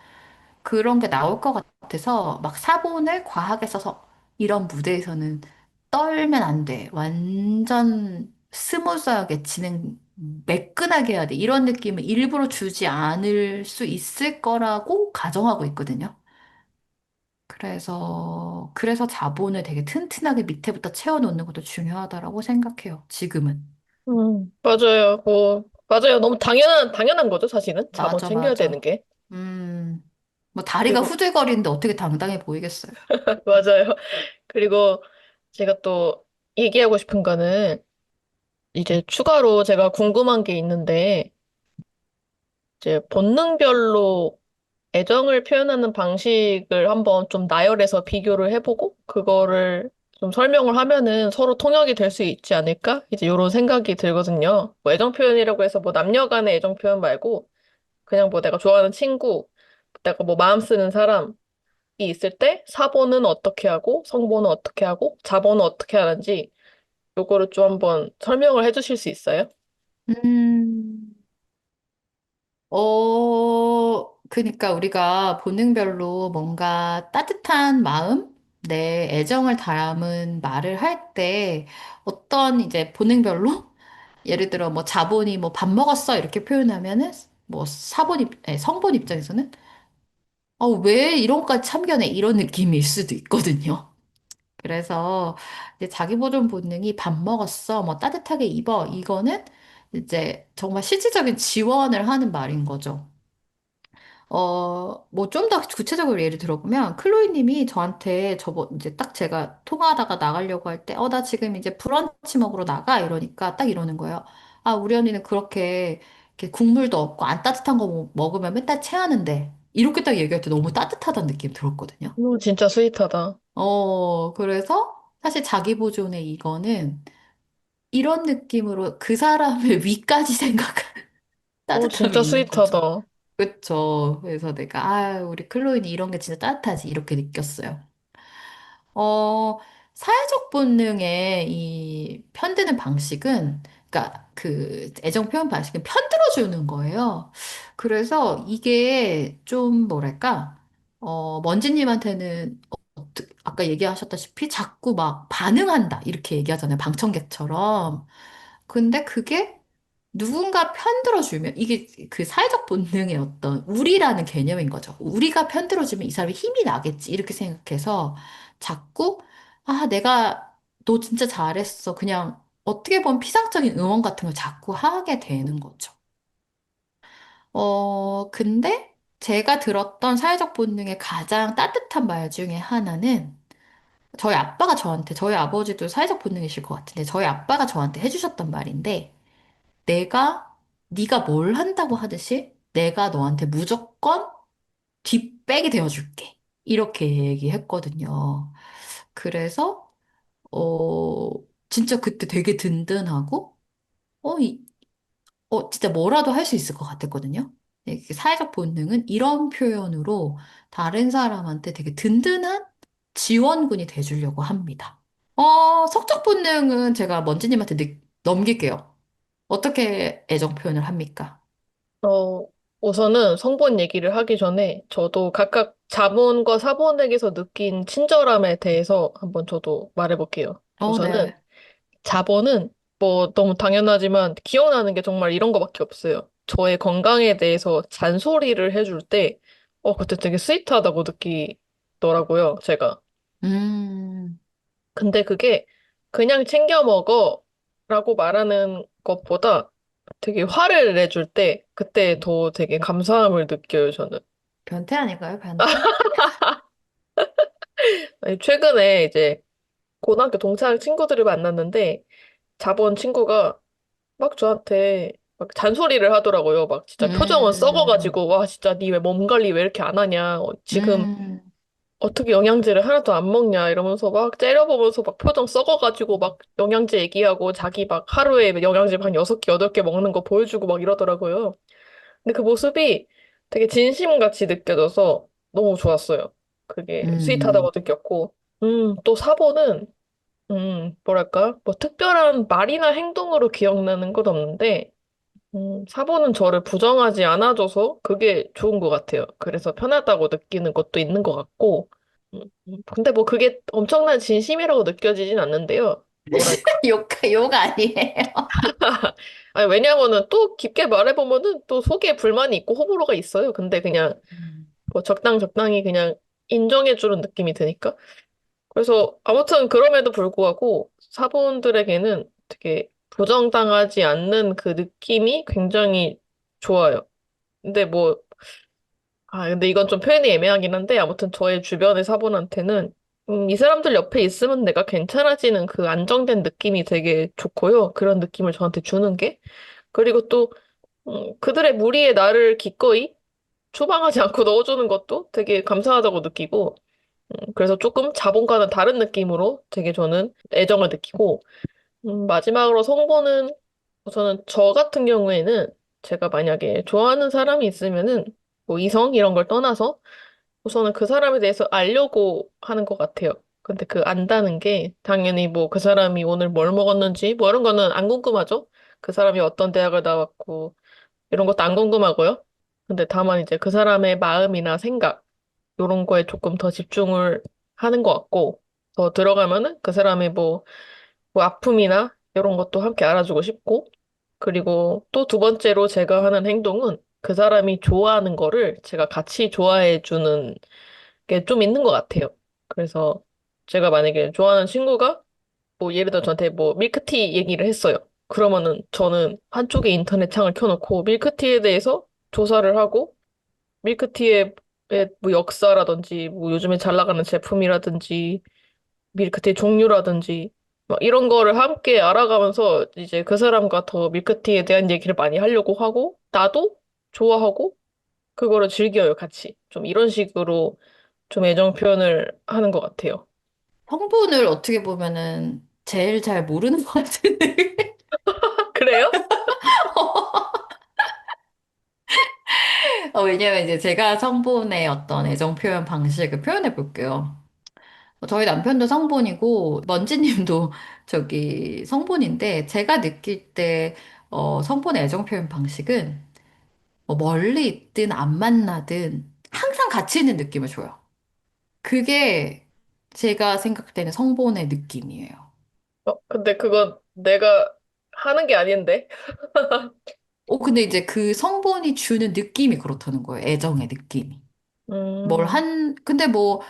그런 게 나올 것 같아서 막 사본을 과하게 써서 이런 무대에서는 떨면 안 돼. 완전 스무스하게 진행 매끈하게 해야 돼. 이런 느낌을 일부러 주지 않을 수 있을 거라고 가정하고 있거든요. 그래서 자본을 되게 튼튼하게 밑에부터 채워놓는 것도 중요하다라고 생각해요. 지금은. 맞아요. 맞아요. 너무 당연한 거죠, 사실은. 자본 맞아, 챙겨야 되는 맞아. 게. 음, 뭐 다리가 그리고, 후들거리는데 어떻게 당당해 보이겠어요. 맞아요. 그리고 제가 또 얘기하고 싶은 거는 이제 추가로 제가 궁금한 게 있는데, 이제 본능별로 애정을 표현하는 방식을 한번 좀 나열해서 비교를 해보고, 그거를 좀 설명을 하면은 서로 통역이 될 수 있지 않을까? 이제 이런 생각이 들거든요. 뭐 애정 표현이라고 해서 뭐 남녀 간의 애정 표현 말고, 그냥 뭐 내가 좋아하는 친구, 내가 뭐 마음 쓰는 사람이 있을 때 사본은 어떻게 하고, 성본은 어떻게 하고, 자본은 어떻게 하는지, 요거를 좀 한번 설명을 해주실 수 있어요? 음. 그러니까 우리가 본능별로 뭔가 따뜻한 마음, 내 애정을 담은 말을 할 때 어떤 이제 본능별로 예를 들어 뭐 자본이 뭐 밥 먹었어 이렇게 표현하면은 뭐 성본 입장에서는 왜 이런 것까지 참견해 이런 느낌일 수도 있거든요. 그래서 이제 자기 보존 본능이 밥 먹었어 뭐 따뜻하게 입어 이거는 이제 정말 실질적인 지원을 하는 말인 거죠. 뭐 좀 더 구체적으로 예를 들어보면 클로이 님이 저한테 이제 딱 제가 통화하다가 나가려고 할 때, 나 지금 이제 브런치 먹으러 나가 이러니까 딱 이러는 거예요. 아, 우리 언니는 그렇게 이렇게 국물도 없고 안 따뜻한 거 먹으면 맨날 체하는데. 이렇게 딱 얘기할 때 너무 따뜻하다는 느낌이 들었거든요. 진짜 스윗하다. 그래서 사실 자기 보존의 이거는 이런 느낌으로 그 사람의 위까지 생각하는 따뜻함이 진짜 있는 거죠. 스윗하다. 그쵸. 그래서 내가, 우리 클로이는 이런 게 진짜 따뜻하지. 이렇게 느꼈어요. 어, 사회적 본능의 이 편드는 방식은 그러니까 그 애정 표현 방식은 편들어주는 거예요. 그래서 이게 좀 뭐랄까, 먼지님한테는 아까 얘기하셨다시피 자꾸 막 반응한다. 이렇게 얘기하잖아요. 방청객처럼. 근데 그게 누군가 편들어주면 이게 그 사회적 본능의 어떤 우리라는 개념인 거죠. 우리가 편들어주면 이 사람이 힘이 나겠지. 이렇게 생각해서 자꾸 아, 내가 너 진짜 잘했어. 그냥 어떻게 보면 피상적인 응원 같은 걸 자꾸 하게 되는 거죠. 근데 제가 들었던 사회적 본능의 가장 따뜻한 말 중에 하나는 저희 아빠가 저한테, 저희 아버지도 사회적 본능이실 것 같은데 저희 아빠가 저한테 해주셨던 말인데 내가 네가 뭘 한다고 하듯이 내가 너한테 무조건 뒷백이 되어줄게. 이렇게 얘기했거든요. 그래서 어 진짜 그때 되게 든든하고 어, 진짜 뭐라도 할 수 있을 것 같았거든요. 네, 그 사회적 본능은 이런 표현으로 다른 사람한테 되게 든든한 지원군이 돼주려고 합니다. 성적 본능은 제가 먼지님한테 넘길게요. 어떻게 애정 표현을 합니까? 어, 우선은 성본 얘기를 하기 전에 저도 각각 자본과 사본에게서 느낀 친절함에 대해서 한번 저도 말해볼게요. 우선은 네. 자본은 뭐 너무 당연하지만 기억나는 게 정말 이런 거밖에 없어요. 저의 건강에 대해서 잔소리를 해줄 때, 그때 되게 스위트하다고 느끼더라고요, 제가. 음, 근데 그게 그냥 챙겨 먹어 라고 말하는 것보다 되게 화를 내줄 때 그때 더 되게 감사함을 느껴요, 저는. 변태 아닐까요? 변태? 아니, 최근에 이제 고등학교 동창 친구들을 만났는데 자본 친구가 막 저한테 막 잔소리를 하더라고요. 막 진짜 표정은 음, 썩어가지고 와 진짜 니 왜 몸 관리 왜 이렇게 안 하냐. 지금 음, 어떻게 영양제를 하나도 안 먹냐 이러면서 막 째려보면서 막 표정 썩어가지고 막 영양제 얘기하고 자기 막 하루에 영양제 한 6개, 8개 먹는 거 보여주고 막 이러더라고요. 근데 그 모습이 되게 진심같이 느껴져서 너무 좋았어요. 그게 음. 스윗하다고 느꼈고. 또 사보는, 뭐랄까, 뭐 특별한 말이나 행동으로 기억나는 건 없는데, 사보는 저를 부정하지 않아줘서 그게 좋은 것 같아요. 그래서 편하다고 느끼는 것도 있는 것 같고, 근데 뭐 그게 엄청난 진심이라고 느껴지진 않는데요. 뭐랄까. 욕 아니에요. 아니, 왜냐면은 또 깊게 말해보면은 또 속에 불만이 있고 호불호가 있어요. 근데 그냥 음. 뭐 적당히 그냥 인정해주는 느낌이 드니까. 그래서 아무튼 그럼에도 불구하고 사본들에게는 되게 부정당하지 않는 그 느낌이 굉장히 좋아요. 근데 뭐, 근데 이건 좀 표현이 애매하긴 한데, 아무튼 저의 주변의 사본한테는, 이 사람들 옆에 있으면 내가 괜찮아지는 그 안정된 느낌이 되게 좋고요. 그런 느낌을 저한테 주는 게. 그리고 또, 그들의 무리에 나를 기꺼이 추방하지 않고 넣어주는 것도 되게 감사하다고 느끼고, 그래서 조금 자본과는 다른 느낌으로 되게 저는 애정을 느끼고, 마지막으로 성보는 우선은 저 같은 경우에는 제가 만약에 좋아하는 사람이 있으면은 뭐 이성 이런 걸 떠나서 우선은 그 사람에 대해서 알려고 하는 것 같아요. 근데 그 안다는 게 당연히 뭐 그 사람이 오늘 뭘 먹었는지 뭐 이런 거는 안 궁금하죠. 그 사람이 어떤 대학을 나왔고 이런 것도 안 궁금하고요. 근데 다만 이제 그 사람의 마음이나 생각 이런 거에 조금 더 집중을 하는 것 같고 더 들어가면은 그 사람의 뭐 아픔이나 이런 것도 함께 알아주고 싶고, 그리고 또 두 번째로 제가 하는 행동은 그 사람이 좋아하는 거를 제가 같이 좋아해 주는 게 좀 있는 것 같아요. 그래서 제가 만약에 좋아하는 친구가 뭐 예를 들어 저한테 뭐 밀크티 얘기를 했어요. 그러면은 저는 한쪽에 인터넷 창을 켜놓고 밀크티에 대해서 조사를 하고 밀크티의 뭐 역사라든지 뭐 요즘에 잘 나가는 제품이라든지 밀크티 종류라든지 막 이런 거를 함께 알아가면서 이제 그 사람과 더 밀크티에 대한 얘기를 많이 하려고 하고 나도 좋아하고 그거를 즐겨요, 같이. 좀 이런 식으로 좀 애정 표현을 하는 것 같아요. 성분을 어떻게 보면은 제일 잘 모르는 것 같은데. 그래요? 왜냐면 이제 제가 성분의 어떤 애정 표현 방식을 표현해 볼게요. 저희 남편도 성본이고, 먼지님도 저기 성본인데, 제가 느낄 때, 성본의 애정 표현 방식은, 뭐 멀리 있든 안 만나든, 항상 같이 있는 느낌을 줘요. 그게 제가 생각되는 성본의 느낌이에요. 근데 그건 내가 하는 게 아닌데? 근데 이제 그 성본이 주는 느낌이 그렇다는 거예요. 애정의 느낌이. 음, 근데 뭐,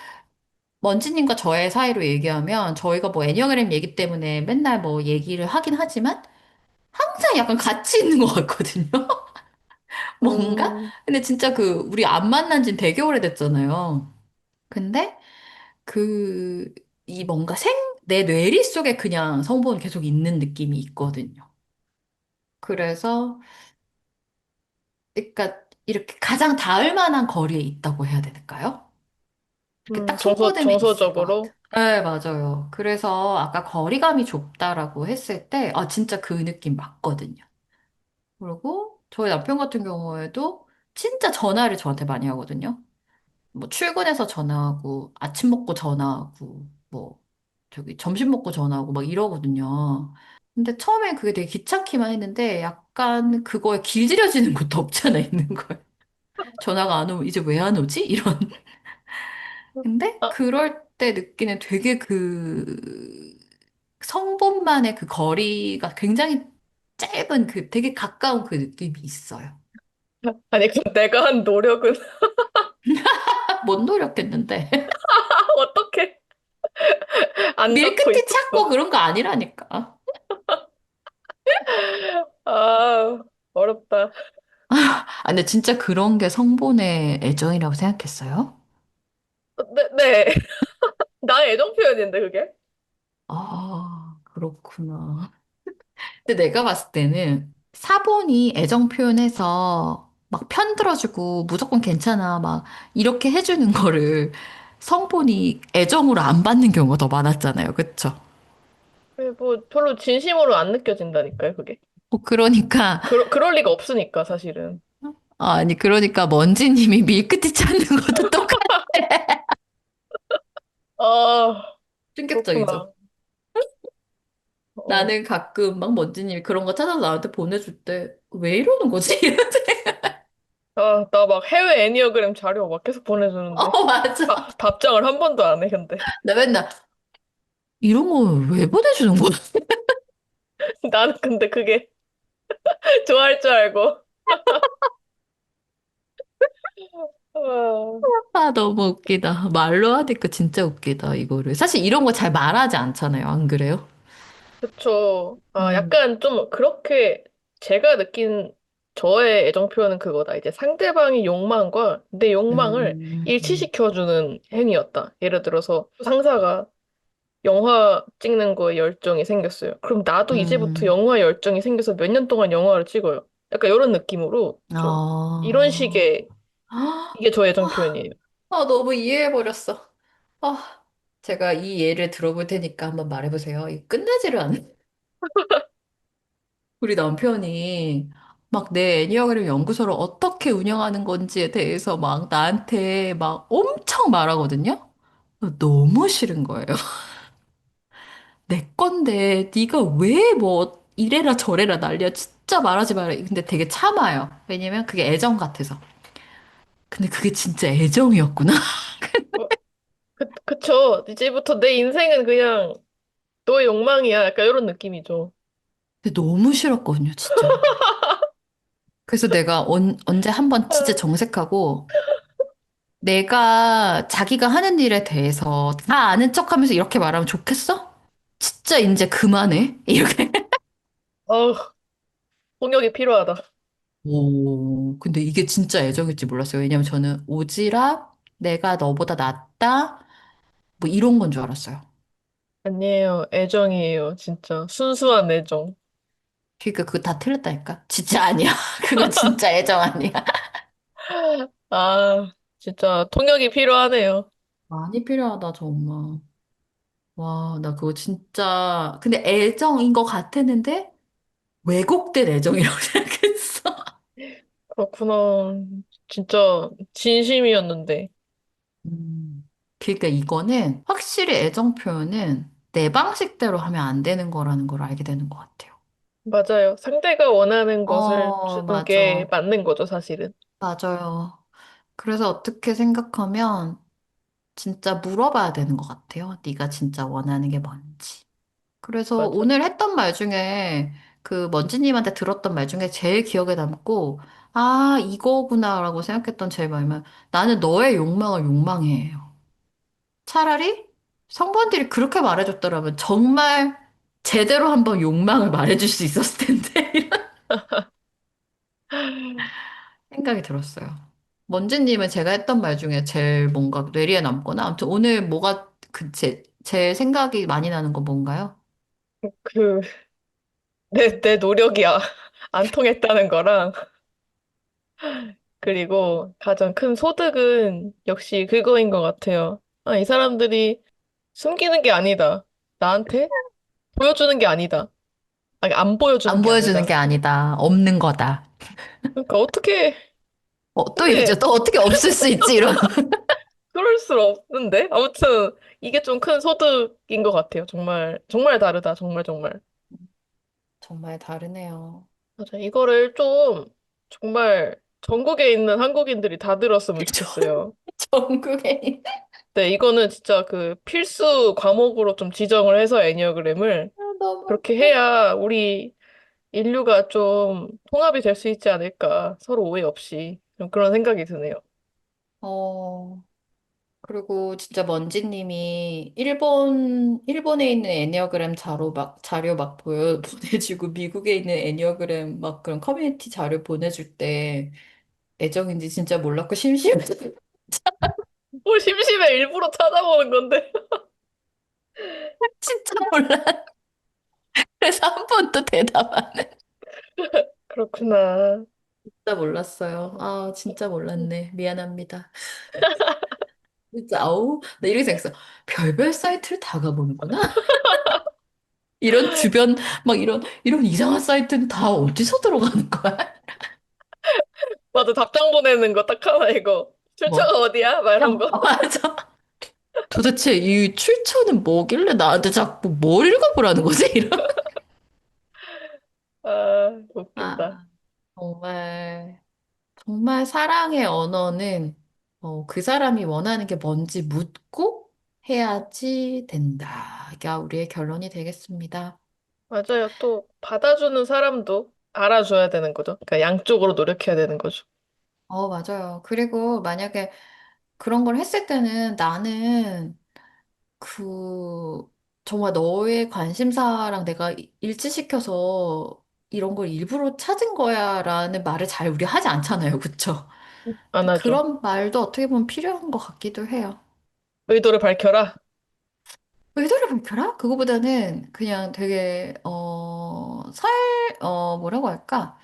먼지님과 저의 사이로 얘기하면, 저희가 뭐 애니어그램 얘기 때문에 맨날 뭐 얘기를 하긴 하지만, 항상 약간 같이 있는 것 같거든요. 뭔가? 음, 근데 진짜 우리 안 만난 지는 되게 오래됐잖아요. 근데 그, 이 뭔가 내 뇌리 속에 그냥 성본 계속 있는 느낌이 있거든요. 그래서, 그러니까 이렇게 가장 닿을 만한 거리에 있다고 해야 될까요? 이렇게 딱 손꼽으면 있을 것 같아. 정서적으로? 네, 맞아요. 그래서 아까 거리감이 좁다라고 했을 때, 진짜 그 느낌 맞거든요. 그리고 저희 남편 같은 경우에도 진짜 전화를 저한테 많이 하거든요. 뭐 출근해서 전화하고, 아침 먹고 전화하고, 뭐 저기 점심 먹고 전화하고 막 이러거든요. 근데 처음엔 그게 되게 귀찮기만 했는데 약간 그거에 길들여지는 것도 없잖아 있는 거예요. 전화가 안 오면 이제 왜 안 오지? 이런. 근데 아, 그럴 때 느끼는 되게 성본만의 그 거리가 굉장히 짧은 되게 가까운 그 느낌이 있어요. 아니, 그럼 내가 한 노력은 못 노력했는데. 어떻게 안 닿고 밀크티 찾고 있었어? 그런 거 아니라니까. 아, 어렵다. 근데 진짜 그런 게 성본의 애정이라고 생각했어요? 네, 네. 나의 애정 표현인데, 그게? 그렇구나. 근데 내가 봤을 때는 사본이 애정 표현해서 막 편들어주고 무조건 괜찮아 막 이렇게 해주는 거를 성본이 애정으로 안 받는 경우가 더 많았잖아요. 그쵸? 뭐, 별로 진심으로 안 느껴진다니까요, 그게. 그러니까, 그럴 리가 없으니까, 사실은. 아니, 그러니까 먼지님이 밀크티 찾는 것도 똑같아. 아, 충격적이죠? 그렇구나. 어. 나는 가끔 막 먼지님이 그런 거 찾아서 나한테 보내줄 때 왜 이러는 거지? 이러지. 나 막 해외 애니어그램 자료 막 계속 보내주는데. 맞아. 답장을 한 번도 안 해, 근데. 나 맨날 이런 거 왜 보내주는 거야? 나는 근데 그게 좋아할 줄 알고. 아, 너무 웃기다. 말로 하니까 진짜 웃기다, 이거를. 사실 이런 거 잘 말하지 않잖아요. 안 그래요? 그쵸. 음. 약간 좀 그렇게 제가 느낀 저의 애정 표현은 그거다. 이제 상대방의 욕망과 내 욕망을 음. 일치시켜주는 행위였다. 예를 들어서 상사가 영화 찍는 거에 열정이 생겼어요. 그럼 나도 이제부터 음. 영화에 열정이 생겨서 몇 년 동안 영화를 찍어요. 약간 이런 느낌으로 좀 이런 아. 식의 이게 저의 애정 표현이에요. 너무 이해해버렸어. 제가 이 예를 들어볼 테니까 한번 말해보세요. 이 끝나지를 않네. 우리 남편이 막 내 애니어그램 연구소를 어떻게 운영하는 건지에 대해서 막 나한테 막 엄청 말하거든요. 너무 싫은 거예요. 내 건데 네가 왜 뭐 이래라 저래라 난리야. 진짜 말하지 마라. 근데 되게 참아요. 왜냐면 그게 애정 같아서. 근데 그게 진짜 애정이었구나. 어, 그쵸. 이제부터 내 인생은 그냥 너의 욕망이야. 약간 이런 느낌이죠. 근데 너무 싫었거든요, 진짜로. 그래서 내가 언제 한번 진짜 아, 정색하고 내가 자기가 하는 일에 대해서 다 아는 척하면서 이렇게 말하면 좋겠어? 진짜 이제 그만해. 이렇게. 어우, 폭력이 필요하다. 오, 근데 이게 진짜 애정일지 몰랐어요. 왜냐면 저는 오지랖, 내가 너보다 낫다, 뭐 이런 건 줄 알았어요. 아니에요. 애정이에요. 진짜. 순수한 애정. 그러니까 그거 다 틀렸다니까? 진짜 아니야. 그거 진짜 애정 아니야. 아, 진짜 통역이 필요하네요. 많이 필요하다, 정말. 와, 나 그거 진짜. 근데 애정인 것 같았는데, 왜곡된 애정이라고 생각했어. 그렇구나. 진짜 진심이었는데. 음. 그러니까 이거는 확실히 애정 표현은 내 방식대로 하면 안 되는 거라는 걸 알게 되는 것 같아요. 맞아요. 상대가 원하는 것을 주는 게 맞아. 맞는 거죠, 사실은. 맞아요. 그래서 어떻게 생각하면 진짜 물어봐야 되는 것 같아요. 네가 진짜 원하는 게 뭔지. 그래서 맞아. 오늘 했던 말 중에 그 먼지님한테 들었던 말 중에 제일 기억에 남고 아, 이거구나라고 생각했던 제 말은 나는 너의 욕망을 욕망해요. 차라리 성분들이 그렇게 말해줬더라면 정말 제대로 한번 욕망을 말해줄 수 있었을 텐데 이런 생각이 들었어요. 먼지님은 제가 했던 말 중에 제일 뭔가 뇌리에 남거나 아무튼 오늘 뭐가 제 생각이 많이 나는 건 뭔가요? 그, 내 노력이 안 통했다는 거랑, 그리고 가장 큰 소득은 역시 그거인 것 같아요. 아, 이 사람들이 숨기는 게 아니다. 나한테 보여주는 게 아니다. 아니, 안 보여주는 안 게 보여주는 게 아니다. 아니다. 없는 거다. 그러니까 어떻게, 또 이러죠. 근데 또 어떻게 없을 수 있지? 이런. 그럴 수 없는데? 아무튼 이게 좀 큰 소득인 것 같아요. 정말, 정말 다르다. 정말, 정말. 정말 다르네요. 맞아. 이거를 좀 정말 전국에 있는 한국인들이 다 들었으면 그죠? 좋겠어요. 전국에. 네, 이거는 진짜 그 필수 과목으로 좀 지정을 해서 애니어그램을 아, 너무 그렇게 웃겨. 해야 우리 인류가 좀 통합이 될 수 있지 않을까. 서로 오해 없이. 좀 그런 생각이 드네요. 어, 그리고 진짜 먼지님이 일본에 있는 애니어그램 자료 막 보내주고, 미국에 있는 애니어그램 막 그런 커뮤니티 자료 보내줄 때 애정인지 진짜 몰랐고 심심해서 뭘 심심해. 일부러 찾아보는 건데. 진짜 몰라. 그래서 한 번도 대답 안 해. 그렇구나. 진짜 몰랐어요. 아, 진짜 몰랐네. 미안합니다. 진짜, 아우, 나 이렇게 생각했어. 별별 사이트를 다 가보는구나? 이런 주변, 막 이런 이상한 사이트는 다 어디서 들어가는 거야? 맞아. 답장 보내는 거 딱 하나 이거. 뭐, 출처가 어디야? 막 이런 거. 맞아. 도대체 이 출처는 뭐길래 나한테 자꾸 뭘 읽어보라는 거지? 이런. 아, 웃긴다. 아, 정말 사랑의 언어는 그 사람이 원하는 게 뭔지 묻고 해야지 된다가 우리의 결론이 되겠습니다. 맞아요. 또 받아주는 사람도 알아줘야 되는 거죠. 그러니까 양쪽으로 노력해야 되는 거죠. 맞아요. 그리고 만약에 그런 걸 했을 때는 나는 그, 정말 너의 관심사랑 내가 일치시켜서 이런 걸 일부러 찾은 거야 라는 말을 잘 우리 하지 않잖아요. 그쵸? 안 근데 하죠. 그런 말도 어떻게 보면 필요한 것 같기도 해요. 의도를 밝혀라. 의도를 밝혀라? 그거보다는 그냥 되게, 뭐라고 할까?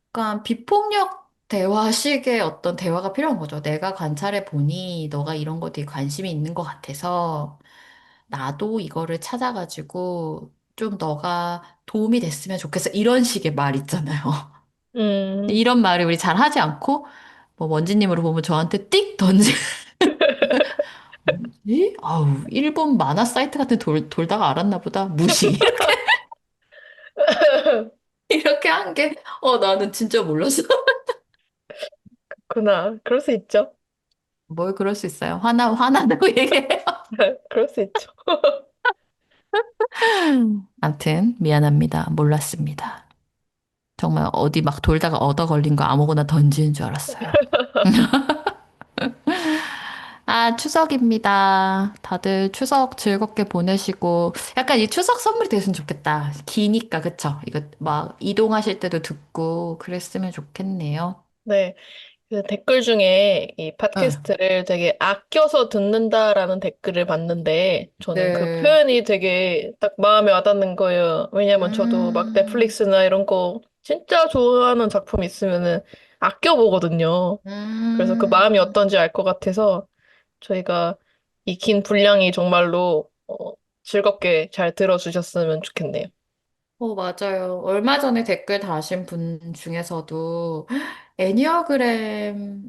약간 비폭력 대화식의 어떤 대화가 필요한 거죠. 내가 관찰해 보니 너가 이런 거에 되게 관심이 있는 것 같아서 나도 이거를 찾아가지고 좀 너가 도움이 됐으면 좋겠어. 이런 식의 말 있잖아요. 음, 이런 말을 우리 잘 하지 않고 뭐 원지님으로 보면 저한테 띡 던지. 뭐지? 아우, 일본 만화 사이트 같은 돌다가 알았나 보다. 무시. 이렇게 한 게, 나는 진짜 몰랐어. 그렇구나. 그럴 수 있죠. 뭘 그럴 수 있어요. 화나다고 얘기해요. 그럴 수 있죠. 암튼, 미안합니다. 몰랐습니다. 정말 어디 막 돌다가 얻어 걸린 거 아무거나 던지는 줄 알았어요. 아, 추석입니다. 다들 추석 즐겁게 보내시고, 약간 이 추석 선물이 됐으면 좋겠다. 기니까, 그쵸? 이거 막 이동하실 때도 듣고 그랬으면 좋겠네요. 네. 그 댓글 중에 이 네. 팟캐스트를 되게 아껴서 듣는다라는 댓글을 봤는데 저는 그 네. 표현이 되게 딱 마음에 와닿는 거예요. 왜냐면 저도 막 음, 넷플릭스나 이런 거 진짜 좋아하는 작품 있으면은 아껴 보거든요. 그래서 그 마음이 음. 어떤지 알 것 같아서 저희가 이 긴 분량이 정말로 즐겁게 잘 들어주셨으면 좋겠네요. 맞아요. 얼마 전에 댓글 다신 분 중에서도 애니어그램,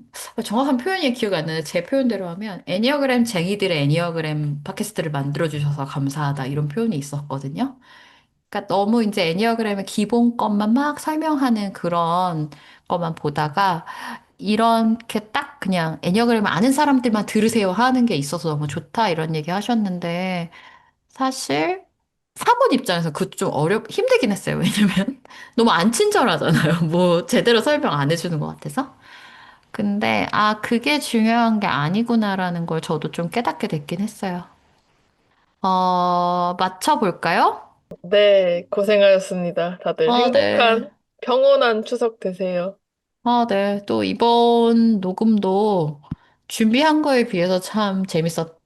정확한 표현이 기억이 안 나는데, 제 표현대로 하면, 애니어그램 쟁이들의 애니어그램 팟캐스트를 만들어주셔서 감사하다, 이런 표현이 있었거든요. 그러니까 너무 이제 애니어그램의 기본 것만 막 설명하는 그런 것만 보다가, 이렇게 딱 그냥 애니어그램 아는 사람들만 들으세요 하는 게 있어서 너무 좋다, 이런 얘기 하셨는데, 사실, 사본 입장에서 그것도 좀 힘들긴 했어요. 왜냐면, 너무 안 친절하잖아요. 뭐, 제대로 설명 안 해주는 것 같아서. 근데, 아, 그게 중요한 게 아니구나라는 걸 저도 좀 깨닫게 됐긴 했어요. 맞춰볼까요? 네, 고생하셨습니다. 다들 네. 행복한, 평온한 추석 되세요. 네. 또 이번 녹음도 준비한 거에 비해서 참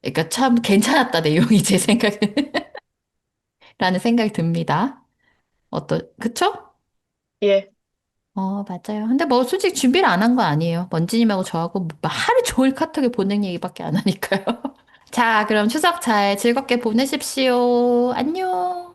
그러니까 참 괜찮았다, 내용이 제 생각에. 라는 생각이 듭니다. 그쵸? 예. 맞아요. 근데 뭐 솔직히 준비를 안 한 거 아니에요. 먼지님하고 저하고 뭐 하루 종일 카톡에 보낸 얘기밖에 안 하니까요. 자, 그럼 추석 잘 즐겁게 보내십시오. 안녕.